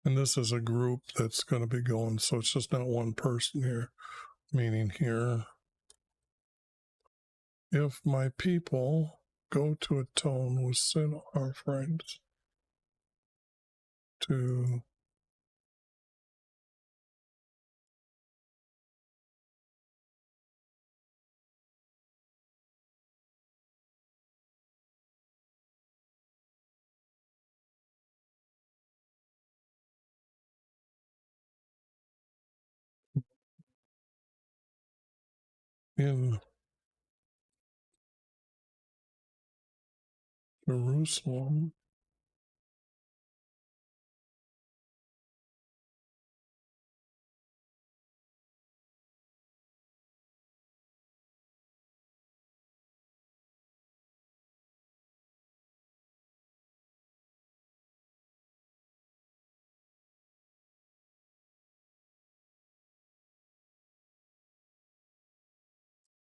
and this is a group that's going to be going, so it's just not one person here, meaning here, if my people go to atone with sin offerings to in Jerusalem,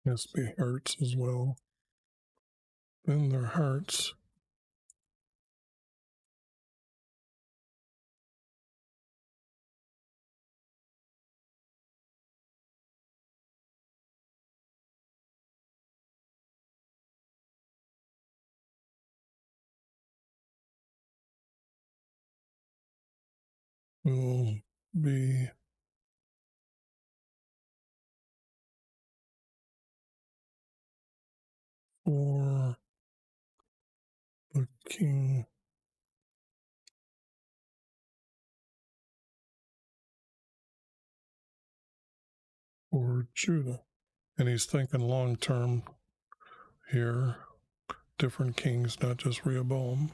has be hearts as well, in their hearts will be for the king or Judah. And he's thinking long term here, different kings, not just Rehoboam.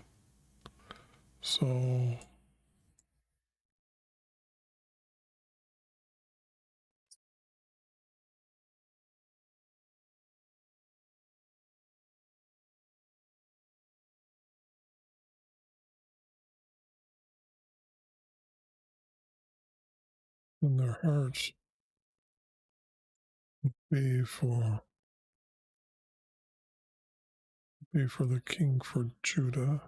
So in their hearts be for the king for Judah.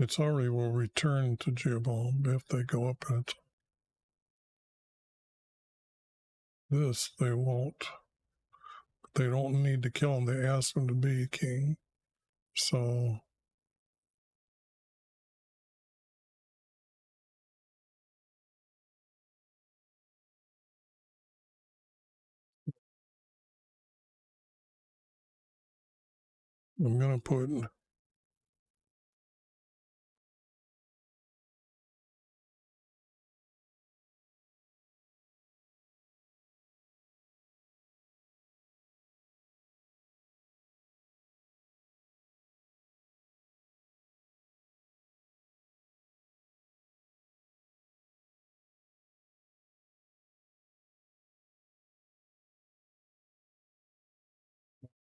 Its army will return to Jeroboam if they go up in it. This they won't. They don't need to kill him. They ask him to be king. So I'm going to put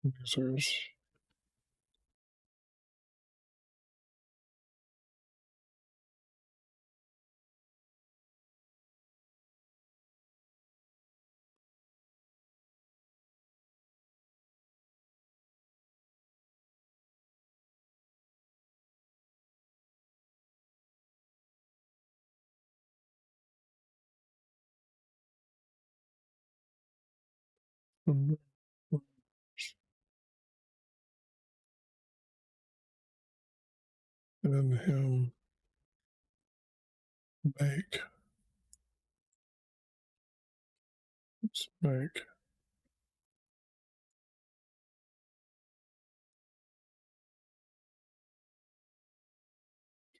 users and him make make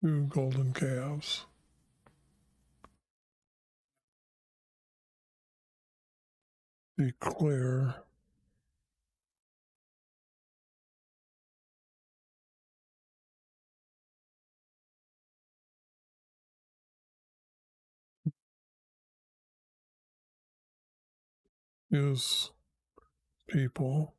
2 golden calves. Declare his people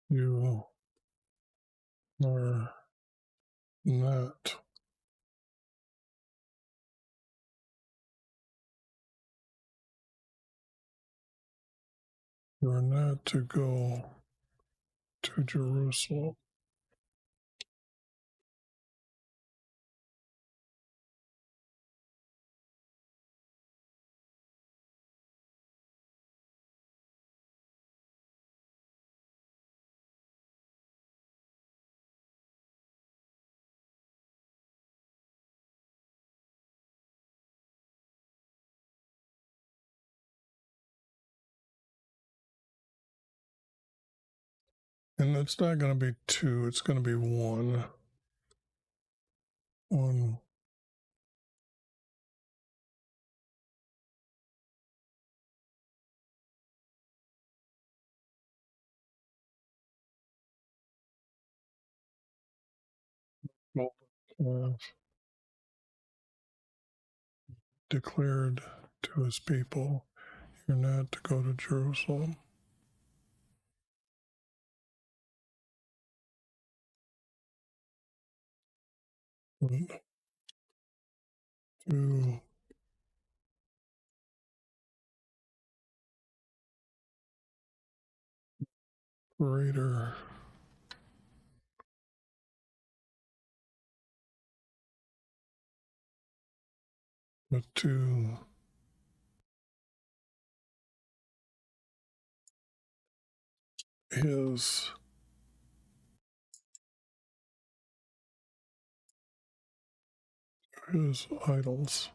you are not you are not to go to Jerusalem. And it's not going to be 2, it's going to be 1. 1 golden calf declared to his people, you're not to go to Jerusalem. But to greater but to his idols,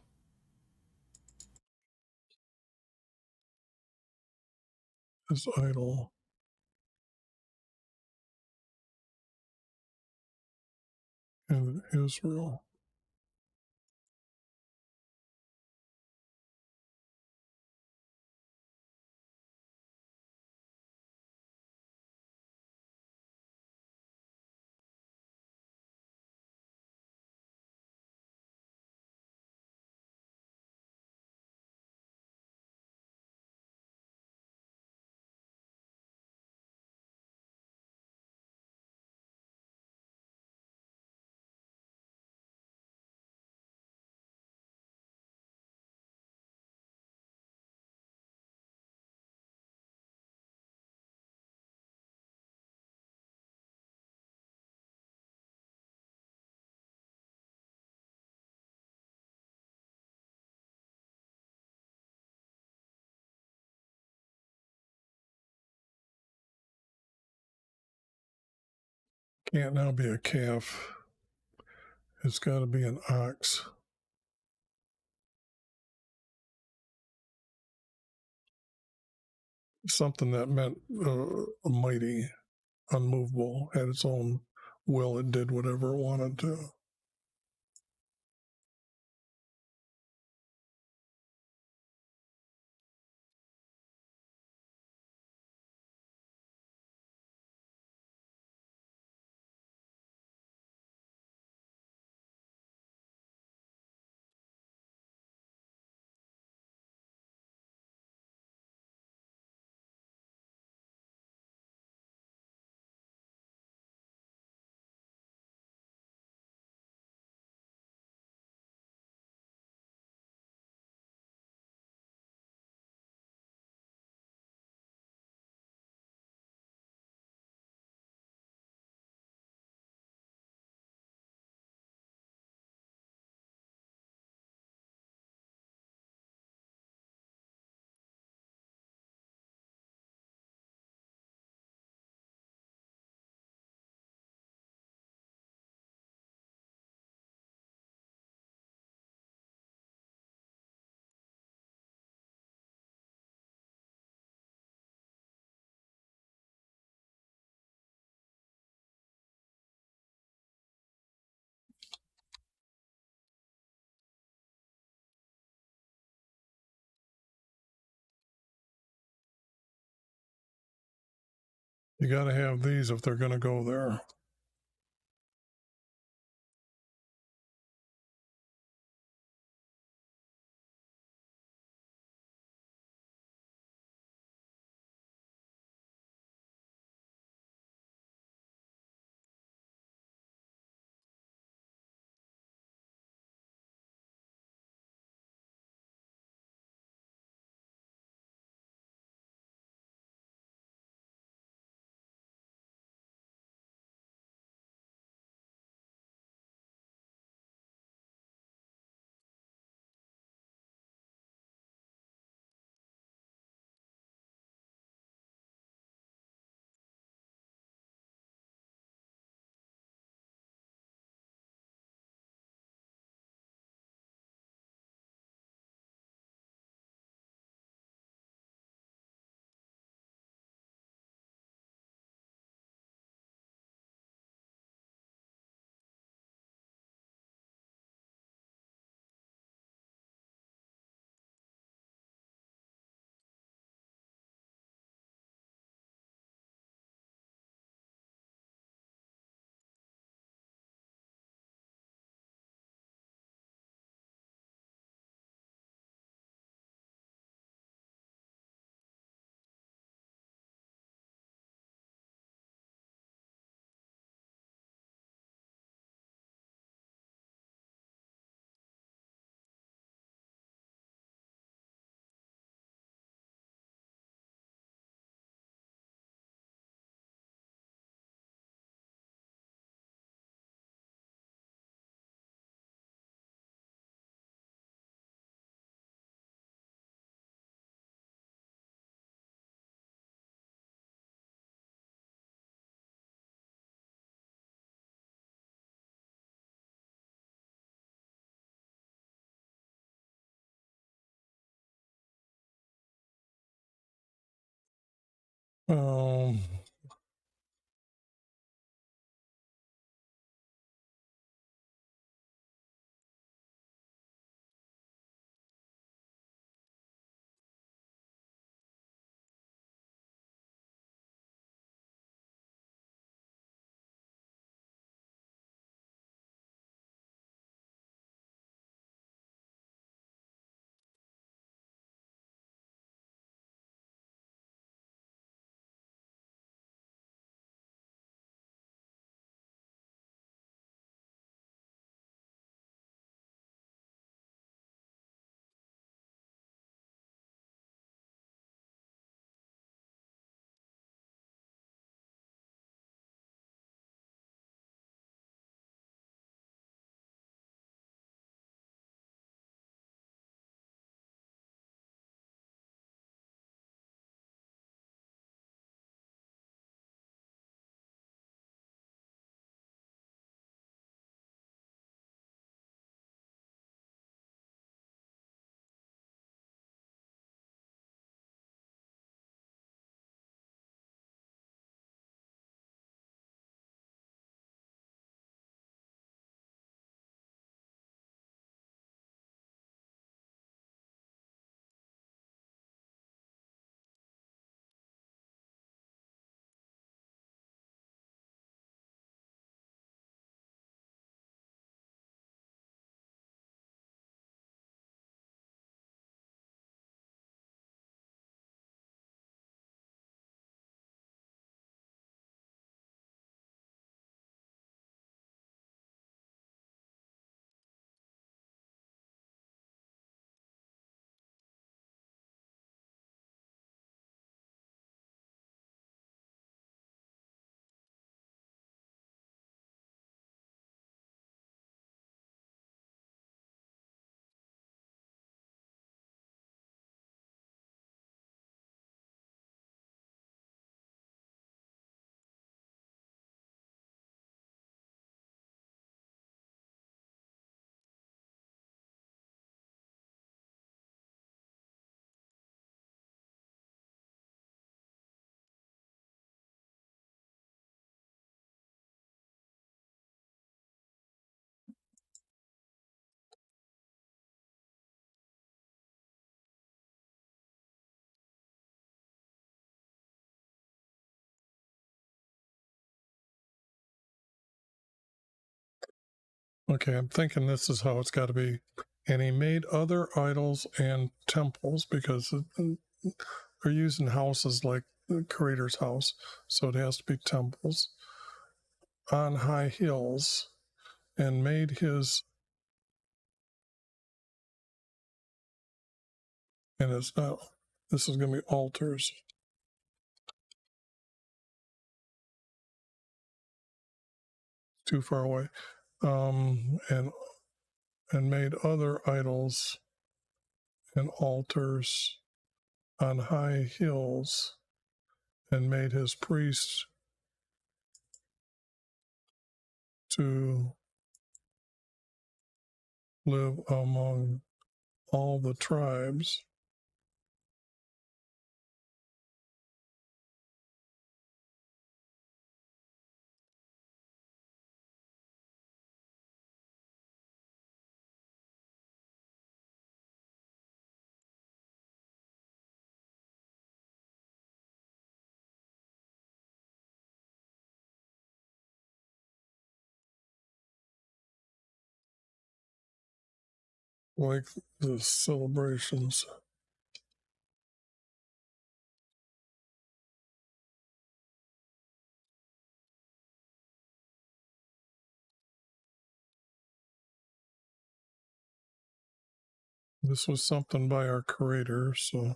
his idol in Israel. Can't now be a calf. It's got to be an ox. Something that meant mighty, unmovable, had its own will. It did whatever it wanted to. You got to have these if they're going to go there. Um, Okay, I'm thinking this is how it's got to be. And he made other idols and temples, because they're using houses like the Creator's house, so it has to be temples on high hills, and made his, and it's not, this is going to be altars, too far away, and made other idols and altars on high hills, and made his priests to live among all the tribes. Like the celebrations. This was something by our Creator, so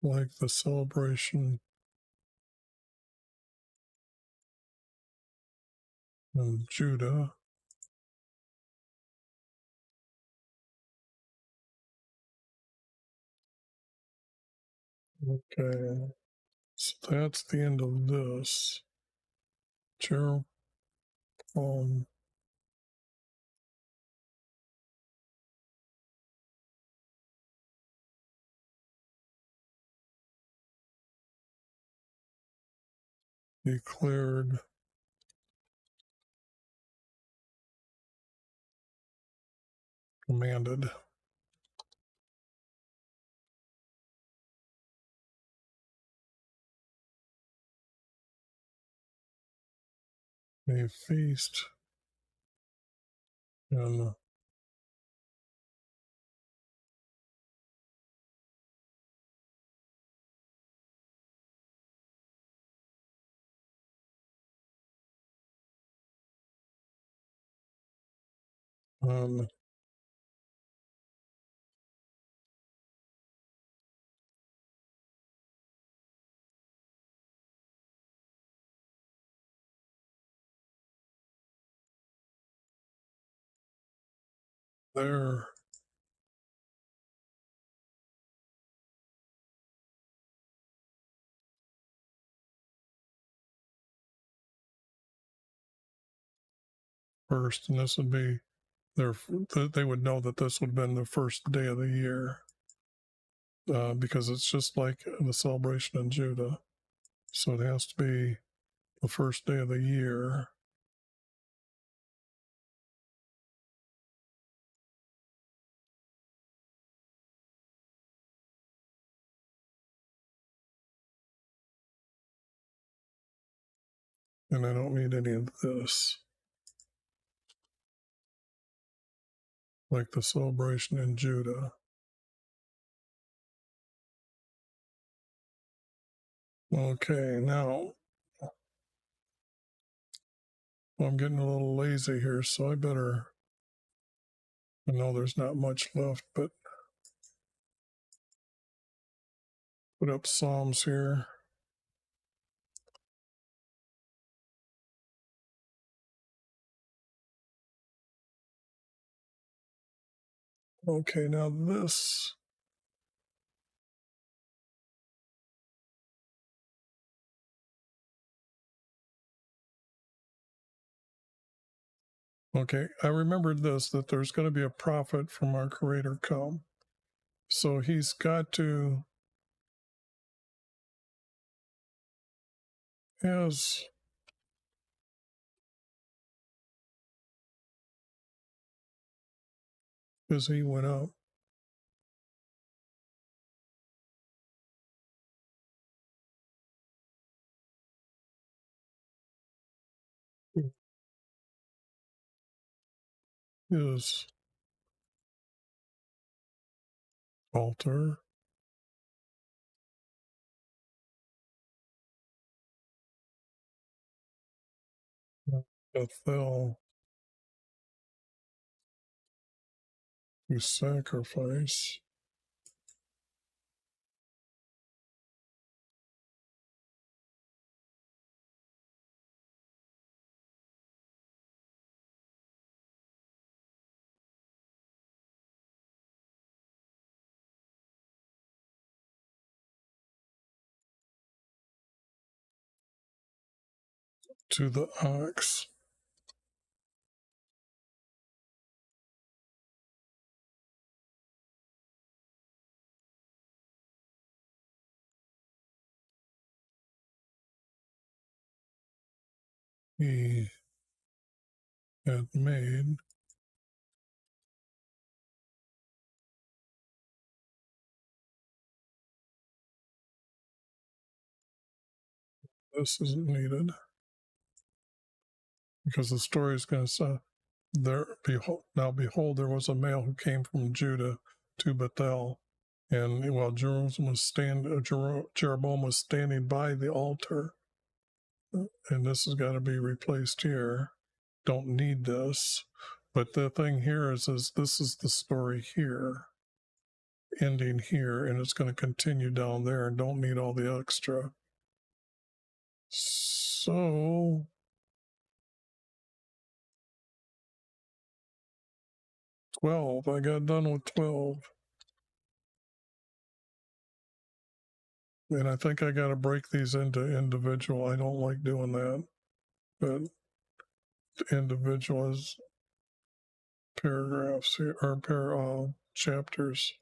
like the celebration of Judah. Okay, so that's the end of this. Jeroboam declared commanded a feast and on their first, and this would be their, they would know that this would have been the first day of the year, because it's just like the celebration in Judah. So it has to be the first day of the year. And I don't need any of this, like the celebration in Judah. Okay, now I'm getting a little lazy here, so I better, I know there's not much left, but put up Psalms here. Okay, now this, okay, I remembered this, that there's going to be a prophet from our Creator come. So he's got to, as he went up, his altar, Bethel, to sacrifice to the ox. He had made. This isn't needed because the story is going to say, behold, there was a male who came from Judah to Bethel, and while Jeroboam was standing by the altar, and this has got to be replaced here. Don't need this, but the thing here is this is the story here, ending here, and it's going to continue down there, and don't need all the extra. So 12. I got done with 12. And I think I got to break these into individual. I don't like doing that, but individual is paragraphs here, or chapters.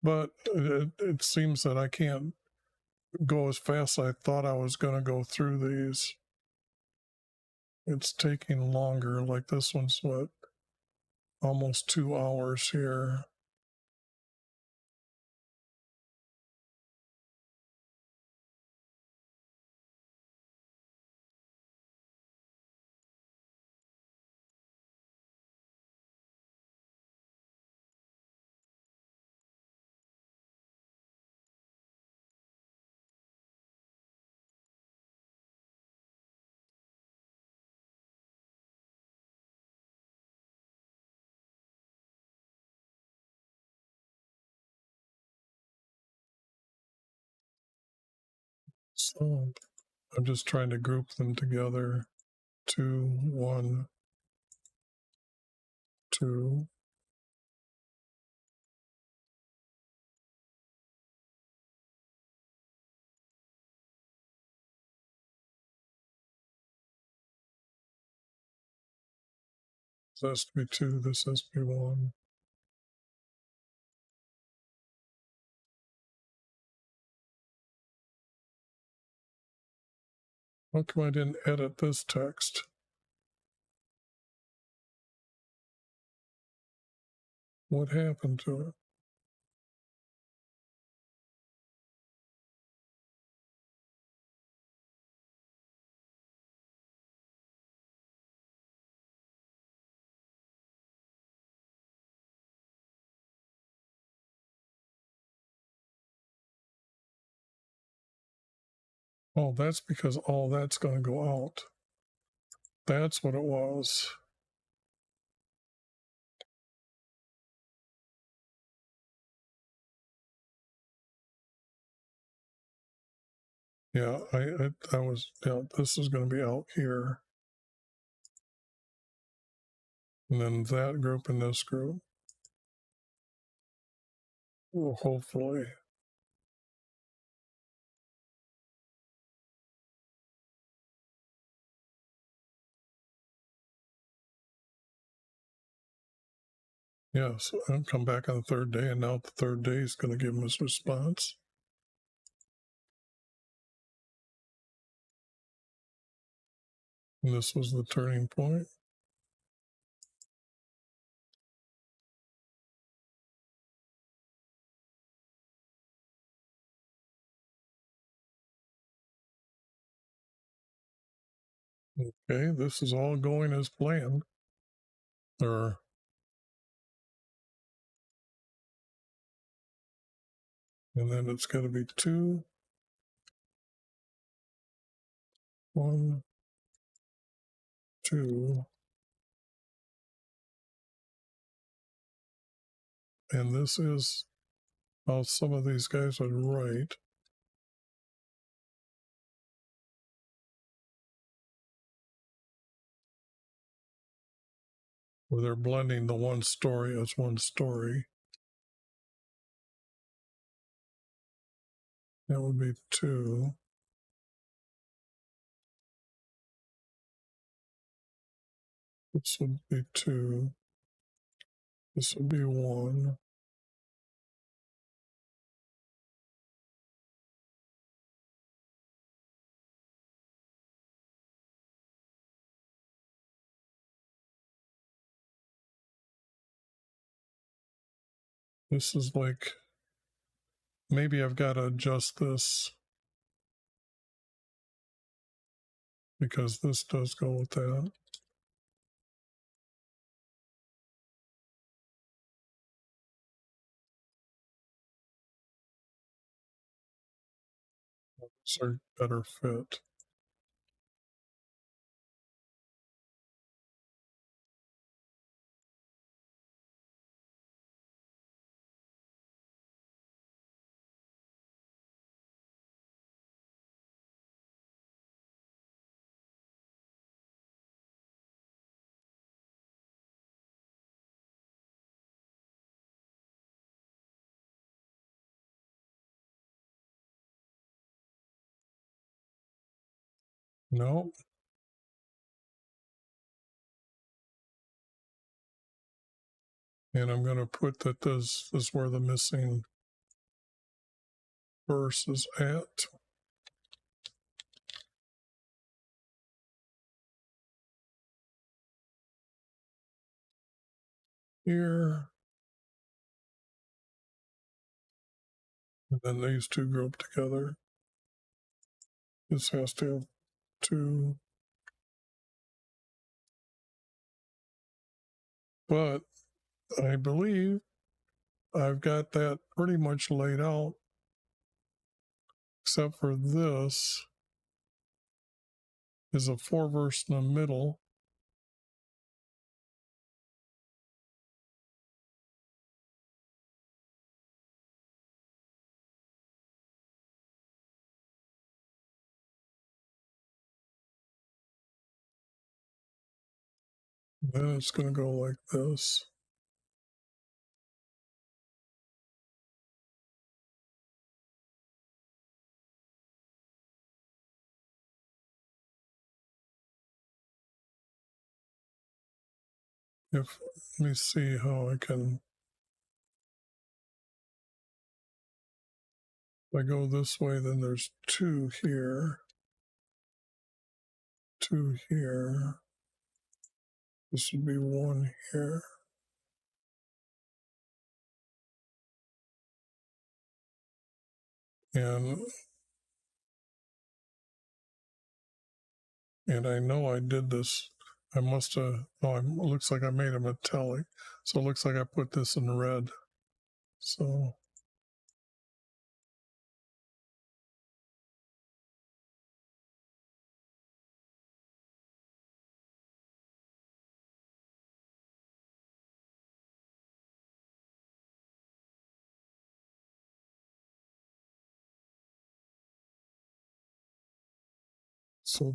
But it seems that I can't go as fast as I thought I was going to go through these. It's taking longer. Like this one's what? Almost 2 hours here. So I'm just trying to group them together. 2, 1, 2. This has to be 2. This has to be 1. How come I didn't edit this text? What happened to it? Oh, that's because all that's going to go out. That's what it was. Yeah, I was, yeah, this is going to be out here. And then that group and this group. Well, hopefully. Yes, and come back on the third day, and now the third day is going to give him his response. And this was the turning point. Okay, this is all going as planned. Or and then it's got to be 2, 1, 2, and this is how some of these guys would write. Where they're blending the one story as one story. That would be 2. This would be 2. This would be 1. This is like, maybe I've got to adjust this because this does go with that. These are better fit. No. And I'm going to put that this is where the missing verse is at. Here. And then these two group together. This has to have 2. But I believe I've got that pretty much laid out, except for this is a 4 verse in the middle. Then it's going to go like this. Let me see how I can. If I go this way, then there's 2 here, 2 here. This would be 1 here. And I know I did this. I must have. Oh, it looks like I made a metallic. So it looks like I put this in red. So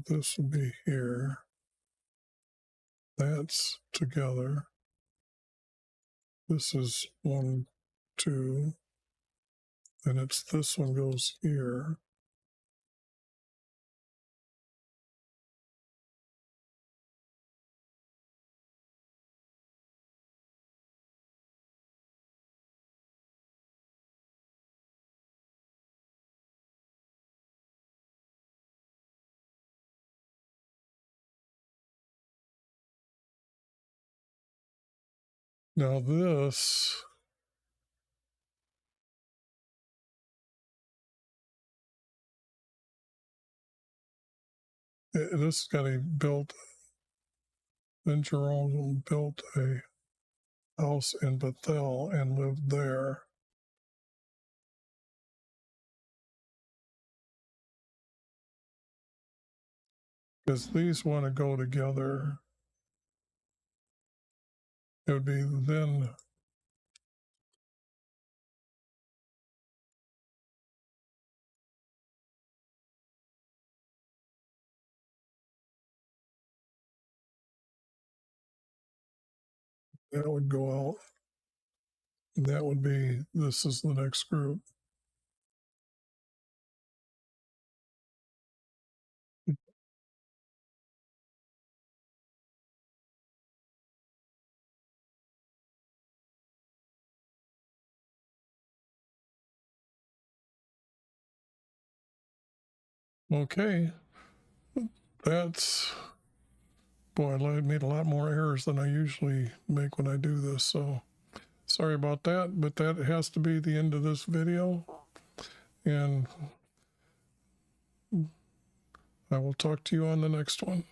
this would be here. That's together. This is 1, 2. And it's this one goes here. Now this has got to be built Then Jerome built a house in Bethel and lived there. Because these want to go together. It would be then that would go out. That would be, this is the next group. Okay, that's, boy, I made a lot more errors than I usually make when I do this, so sorry about that, but that has to be the end of this video, and I will talk to you on the next one.